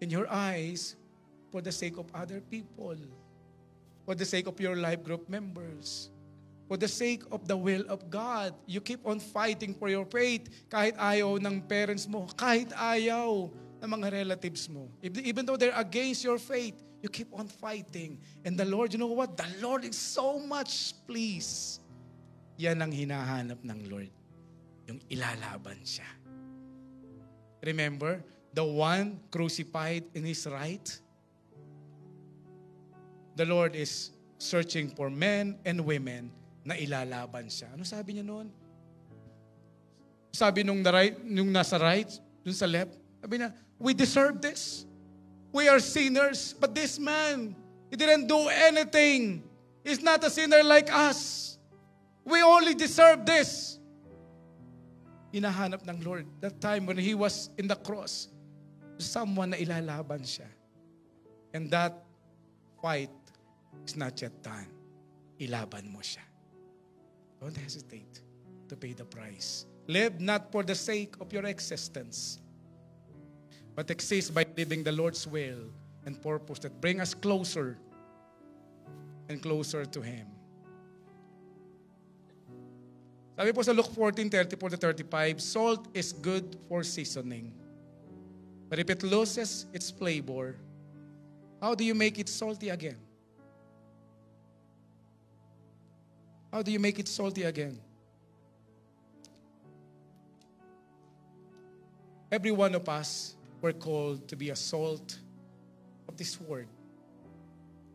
in your eyes for the sake of other people. For the sake of your life group members. For the sake of the will of God. You keep on fighting for your faith. Kahit ayaw ng parents mo. Kahit ayaw ng mga relatives mo. Even though they're against your faith, you keep on fighting. And the Lord, you know what? The Lord is so much pleased. Yan ang hinahanap ng Lord. Yung ilalaban siya. Remember, the one crucified in His right? The Lord is searching for men and women na ilalaban siya. Ano sabi niya noon? Sabi nung nasa right, dun sa left, sabi niya, we deserve this. We are sinners, but this man, he didn't do anything. He's not a sinner like us. We only deserve this. Hinahanap ng Lord. That time when He was in the cross, someone na ilalaban siya. And that fight is not yet done. Ilaban mo siya. Don't hesitate to pay the price. Live not for the sake of your existence, but exist by living the Lord's will and purpose that bring us closer and closer to Him. Sabi po sa Luke 14:34-35, salt is good for seasoning. But if it loses its flavor, how do you make it salty again? How do you make it salty again? Every one of us were called to be a salt of this word.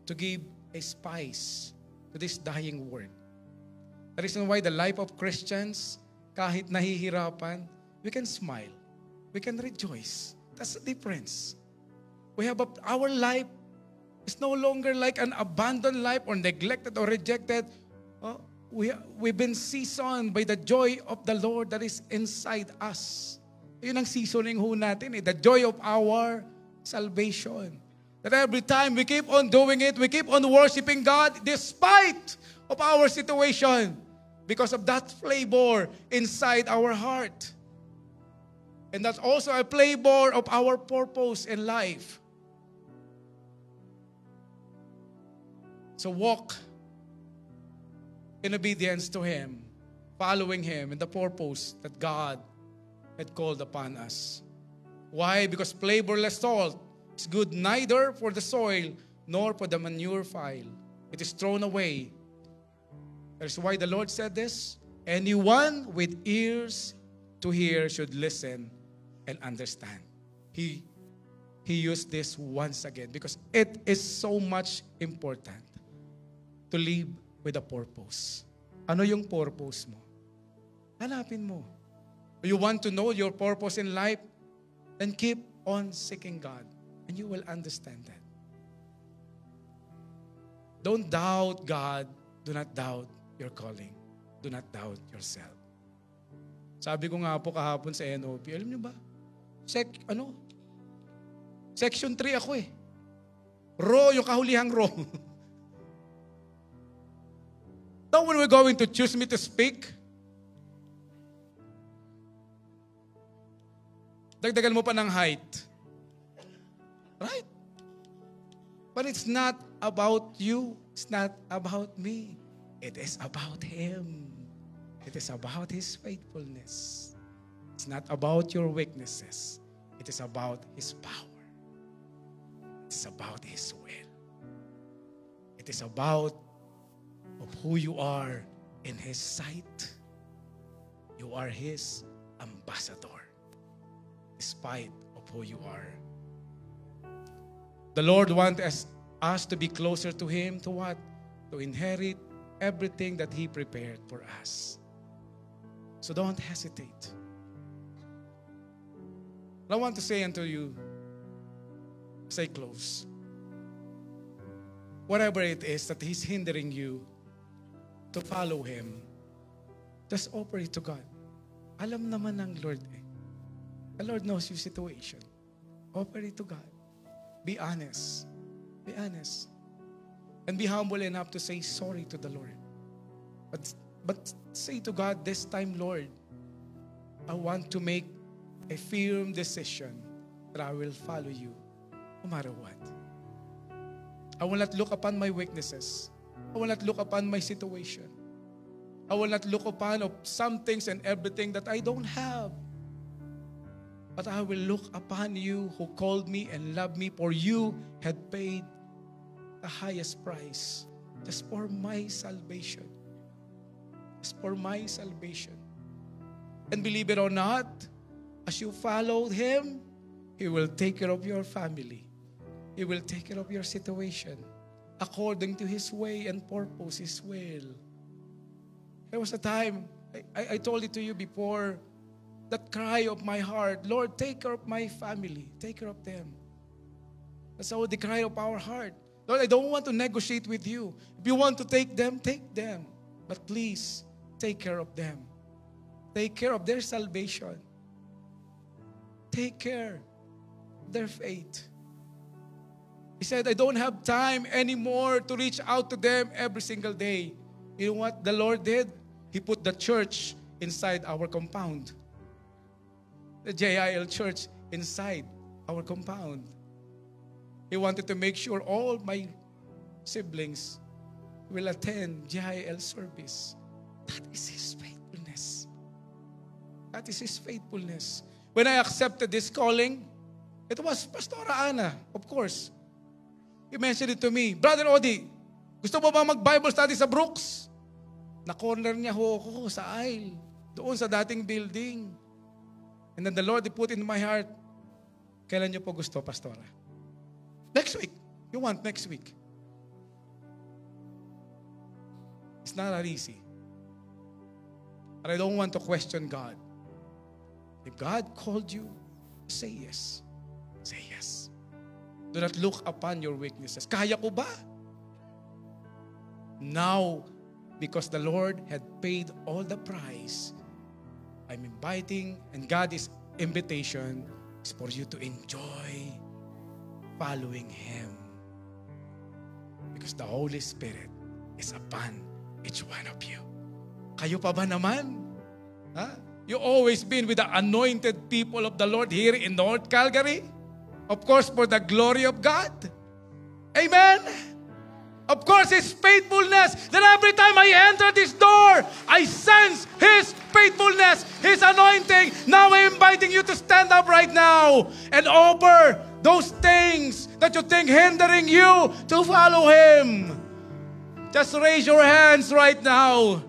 To give a spice to this dying world. The reason why the life of Christians, kahit nahihirapan, we can smile. We can rejoice. That's the difference. Our life is no longer like an abandoned life or neglected or rejected. We've been seasoned by the joy of the Lord that is inside us. Yun ang seasoning ho natin, the joy of our salvation. That every time we keep on doing it, we keep on worshiping God despite of our situation because of that flavor inside our heart. And that's also a flavor of our purpose in life. So walk in obedience to Him, following Him in the purpose that God had called upon us. Why? Because flavorless salt is good neither for the soil nor for the manure pile. It is thrown away. That's why the Lord said this, anyone with ears to hear should listen and understand. He used this once again because it is so much important to live with a purpose. Ano yung purpose mo? Hanapin mo. You want to know your purpose in life? Then keep on seeking God and you will understand that. Don't doubt God. Do not doubt your calling. Do not doubt yourself. Sabi ko nga po kahapon sa NOP, alam niyo ba? Section 3 ako eh. Raw, yung kahulihang raw. Now when we're going to choose me to speak, dagdagan mo pa ng height. Right? But it's not about you. It's not about me. It is about Him. It is about His faithfulness. It's not about your weaknesses. It is about His power. It's about His will. It is about of who you are in His sight. You are His ambassador, despite of who you are. The Lord wants us to be closer to Him, to what? To inherit everything that He prepared for us. So don't hesitate. I want to say unto you, as I close, whatever it is that He's hindering you to follow Him, just offer it to God. Alam naman ng Lord eh. The Lord knows your situation. Offer it to God. Be honest. Be honest. And be humble enough to say sorry to the Lord. But say to God, this time, Lord, I want to make a firm decision that I will follow you no matter what. I will not look upon my weaknesses. I will not look upon my situation. I will not look upon of some things and everything that I don't have. But I will look upon you who called me and loved me, for you had paid the highest price just for my salvation. Just for my salvation. And believe it or not, as you followed Him, He will take care of your family. He will take care of your situation according to His way and purpose, His will. There was a time, I told it to you before, that cry of my heart, Lord, take care of my family. Take care of them. That's how the cry of our heart. Lord, I don't want to negotiate with you. If you want to take them, take them. But please, take care of them. Take care of their salvation. Take care of their faith. He said, I don't have time anymore to reach out to them every single day. You know what the Lord did? He put the church inside our compound. The JIL church inside our compound. He wanted to make sure all my siblings will attend JIL service. That is His faithfulness. That is His faithfulness. When I accepted this calling, it was Pastora Ana, of course. He mentioned it to me, Brother Odi, gusto mo ba mag-Bible study sa Brooks? Na-corner niya ako sa aisle, doon sa dating building. And then the Lord put in my heart, kailan niyo po gusto, Pastora? Next week. You want next week? It's not that easy. But I don't want to question God. If God called you, say yes. Say yes. Do not look upon your weaknesses. Kaya ko ba? Now, because the Lord had paid all the price, I'm inviting, and God's invitation is for you to enjoy following Him. Because the Holy Spirit is upon each one of you. Kayo pa ba naman? Ha? You always been with the anointed people of the Lord here in North Calgary. Of course, for the glory of God. Amen? Of course, His faithfulness. That every time I enter this door, I sense His faithfulness, His anointing. Now I'm inviting you to stand up right now and offer those things that you think hindering you to follow Him. Just raise your hands right now.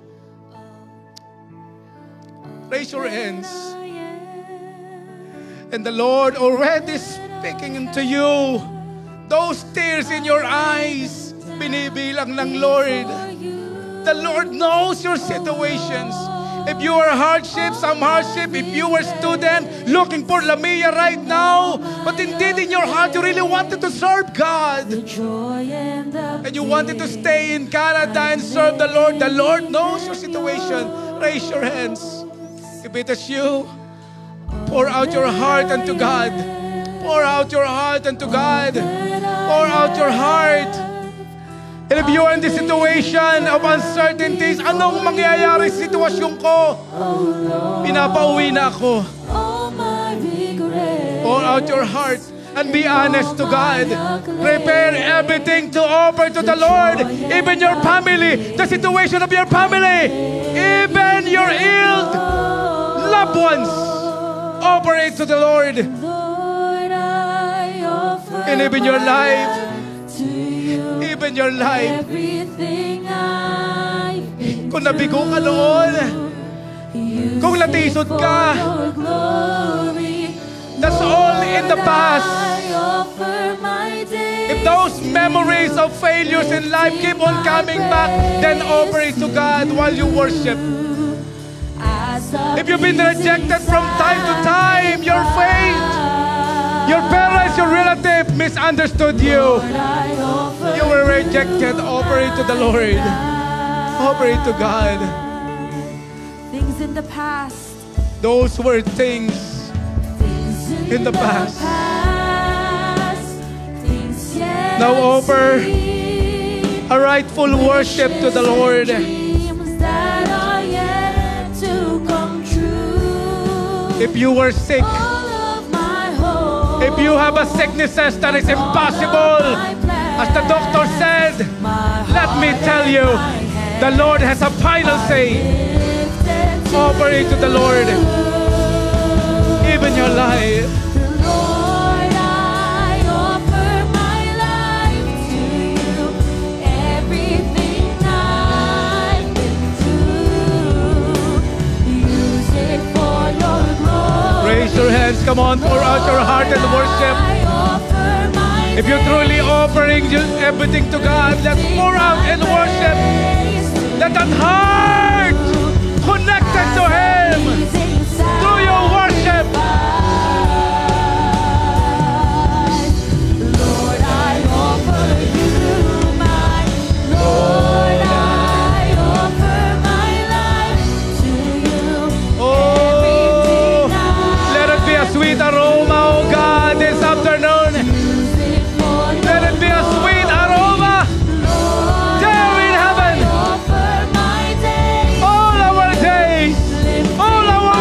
Raise your hands. And the Lord already speaking into you. Those tears in your eyes, binibilang ng Lord. The Lord knows your situations. If you are some hardship, if you are a student looking for Lamia right now, but indeed in your heart you really wanted to serve God, and you wanted to stay in Canada and serve the Lord knows your situation. Raise your hands. If it is you, pour out your heart unto God. Pour out your heart unto God. Pour out your heart. And if you are in this situation of uncertainties, anong mangyayari sa sitwasyon ko? Pinapauwi na ako. Pour out your heart and be honest to God. Prepare everything to offer to the Lord. Even your family, the situation of your family, even your ill loved ones, offer it to the Lord. And even your life, even your life. Kung nabigo ka noon, kung natisod ka, that's all in the past. If those memories of failures in life keep on coming back, then offer it to God while you worship. If you've been rejected from time to time, your faith, your parents, your relative misunderstood you. You were rejected. Offer it to the Lord. Offer it to God. Things in the past. Those were things in the past. Now offer a rightful worship to the Lord. If you were sick, if you have a sicknesses that is impossible, as the doctor said, let me tell you, the Lord has a final say. Offer it to the Lord. Even your life. Lord, I offer my life to you. Everything I've been through, use it for your glory. Raise your hands. Come on, pour out your heart and worship. If you're truly offering everything to God, let's pour out and worship. Let that heart connected to Him through your worship. Lord, I offer you my Lord, I offer my life to you. Oh, let it be a sweet aroma, oh God, this afternoon. Let it be a sweet aroma there in heaven. All our days, all our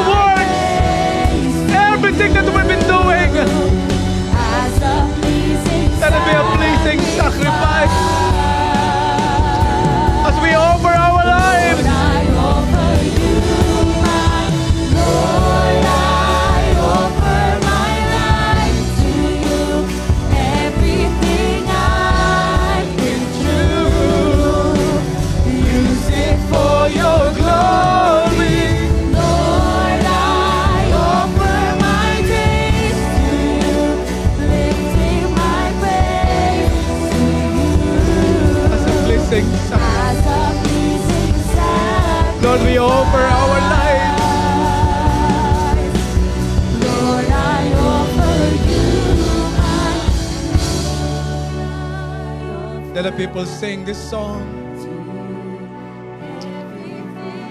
offer our lives. Lord, I offer you my Let the people sing this song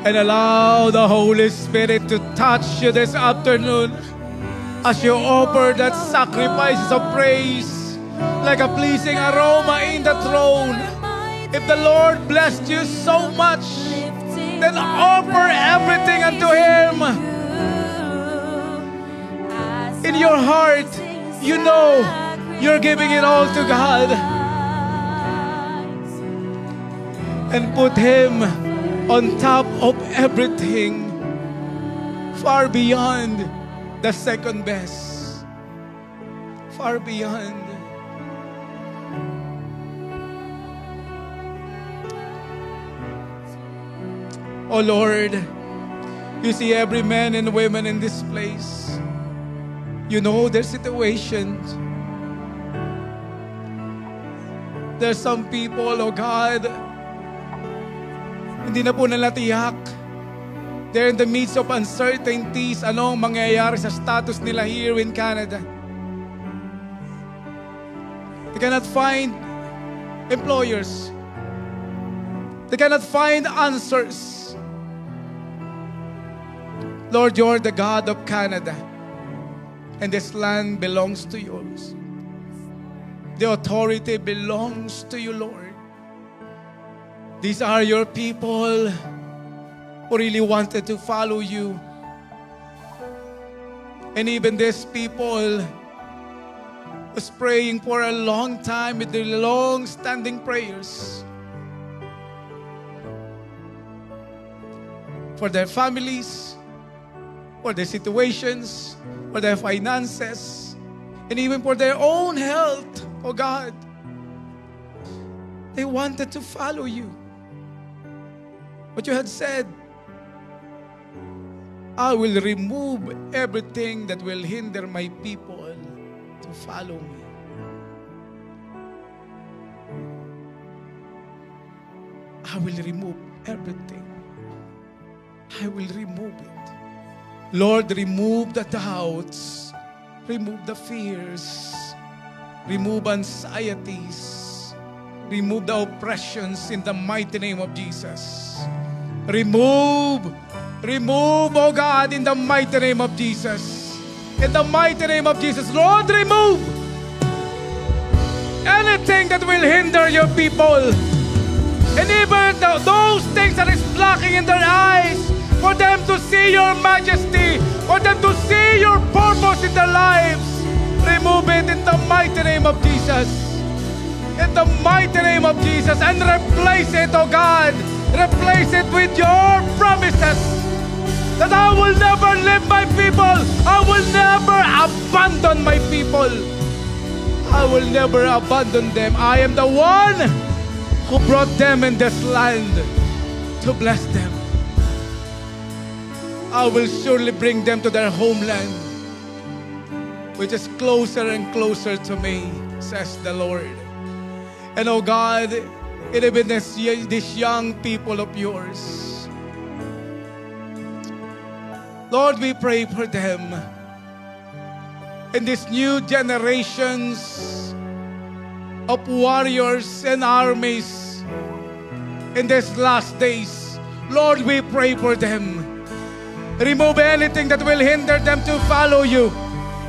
and allow the Holy Spirit to touch you this afternoon as you offer that sacrifices of praise like a pleasing aroma in the throne. If the Lord blessed you so much, then offer everything unto Him. In your heart, you know you're giving it all to God. And put Him on top of everything, far beyond the second best, far beyond. Oh Lord, you see every man and woman in this place. You know their situations. There's some people, oh God, hindi na po nila tiyak. They're in the midst of uncertainties. Anong mangyayari sa status nila here in Canada? They cannot find employers. They cannot find answers. Lord, you're the God of Canada, and this land belongs to yours. The authority belongs to you, Lord. These are your people who really wanted to follow you. And even these people was praying for a long time with their long-standing prayers for their families, for their situations, for their finances, and even for their own health, oh God. They wanted to follow you. But you had said, I will remove everything that will hinder my people to follow me. I will remove everything. I will remove it. Lord, remove the doubts. Remove the fears. Remove anxieties. Remove the oppressions in the mighty name of Jesus. Remove, oh God, in the mighty name of Jesus. In the mighty name of Jesus, Lord, remove anything that will hinder your people. And even those things that is blocking in their eyes for them to see your majesty, for them to see your purpose in their lives. Remove it in the mighty name of Jesus. In the mighty name of Jesus, and replace it, oh God. Replace it with your promises that I will never leave my people. I will never abandon my people. I will never abandon them. I am the one who brought them in this land to bless them. I will surely bring them to their homeland, which is closer and closer to me, says the Lord. And oh God, even these young people of yours, Lord, we pray for them. In these new generations of warriors and armies in these last days, Lord, we pray for them. Remove anything that will hinder them to follow you.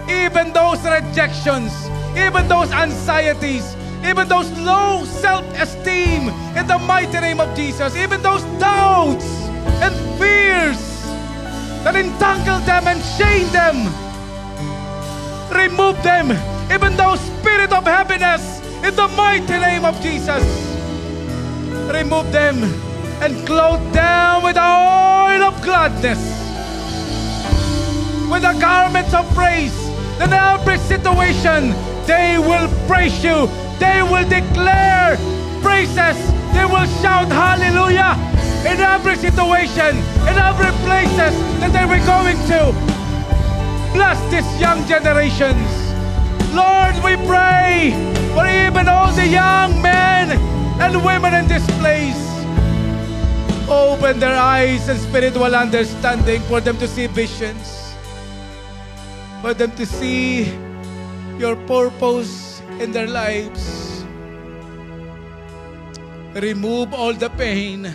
Even those rejections, even those anxieties, even those low self-esteem in the mighty name of Jesus, even those doubts and fears that entangle them and chain them. Remove them, even those spirit of heaviness, in the mighty name of Jesus. Remove them and clothe them with the oil of gladness, with the garments of praise. In every situation, they will praise you. They will declare praises. They will shout hallelujah in every situation, in every places that they were going to. Bless these young generations. Lord, we pray for even all the young men and women in this place. Open their eyes and spiritual understanding for them to see visions, for them to see your purpose in their lives. Remove all the pain.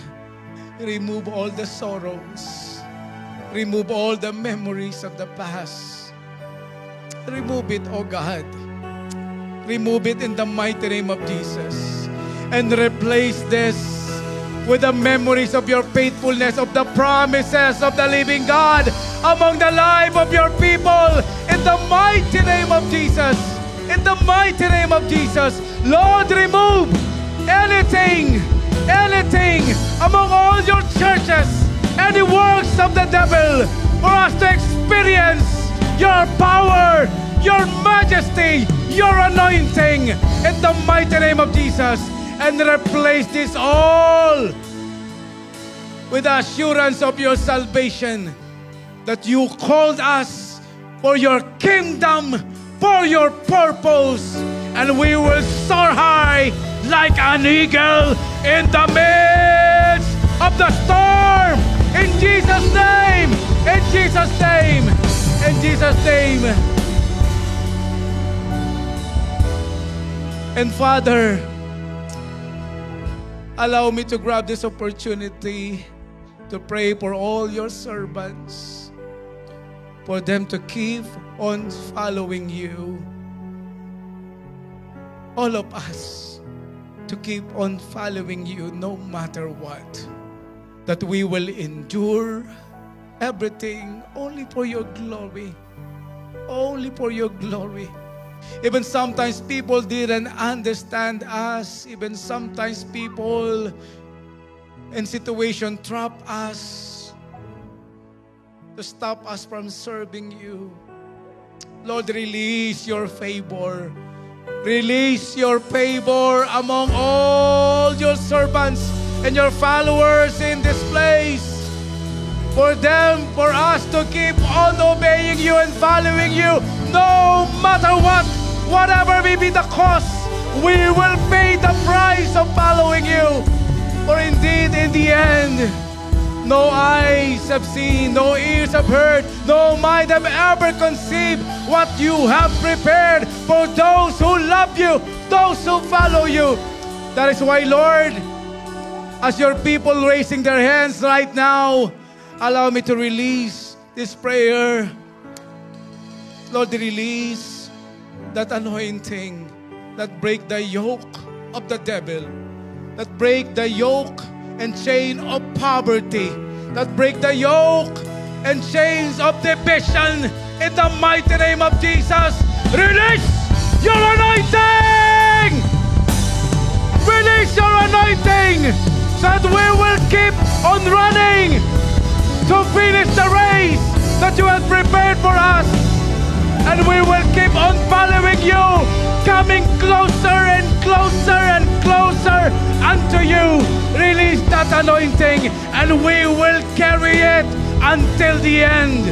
Remove all the sorrows. Remove all the memories of the past. Remove it, oh God. Remove it in the mighty name of Jesus. And replace this with the memories of your faithfulness, of the promises of the living God among the life of your people. In the mighty name of Jesus. In the mighty name of Jesus. Lord, remove anything among all your churches, any works of the devil, for us to experience your power, your majesty, your anointing in the mighty name of Jesus, and replace this all with the assurance of your salvation, that you called us for your kingdom, for your purpose, and we will soar high like an eagle in the midst of the storm. In Jesus' name, in Jesus' name, in Jesus' name. And Father, allow me to grab this opportunity to pray for all your servants, for them to keep on following you. All of us to keep on following you no matter what. That we will endure everything only for your glory. Only for your glory. Even sometimes people didn't understand us. Even sometimes people in situation trap us to stop us from serving you. Lord, release your favor. Release your favor among all your servants and your followers in this place. For them, for us to keep on obeying you and following you, no matter what, whatever may be the cost, we will pay the price of following you. For indeed, in the end, no eyes have seen, no ears have heard, no mind have ever conceived what you have prepared for those who love you, those who follow you. That is why, Lord, as your people raising their hands right now, allow me to release this prayer. Lord, release that anointing that break the yoke of the devil, that break the yoke and chain of poverty, that break the yoke and chains of division in the mighty name of Jesus. Release your anointing! Release your anointing so that we will keep on running to finish the race that you have prepared for us. And we will keep on following you, coming closer and closer and closer unto you. Release that anointing and we will carry it until the end,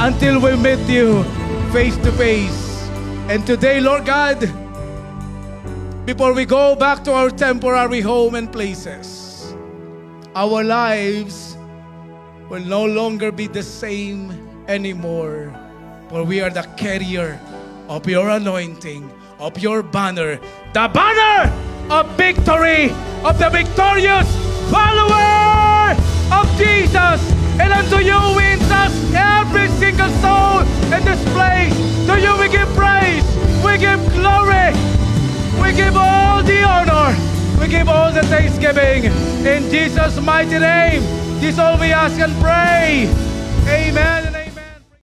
until we meet you face to face. And today, Lord God, before we go back to our temporary home and places, our lives will no longer be the same anymore. For we are the carrier of your anointing, of your banner, the banner of victory, of the victorious follower of Jesus. And unto you we entrust every single soul in this place. To you we give praise, we give glory, we give all the honor, we give all the thanksgiving. In Jesus' mighty name, this all we ask and pray. Amen.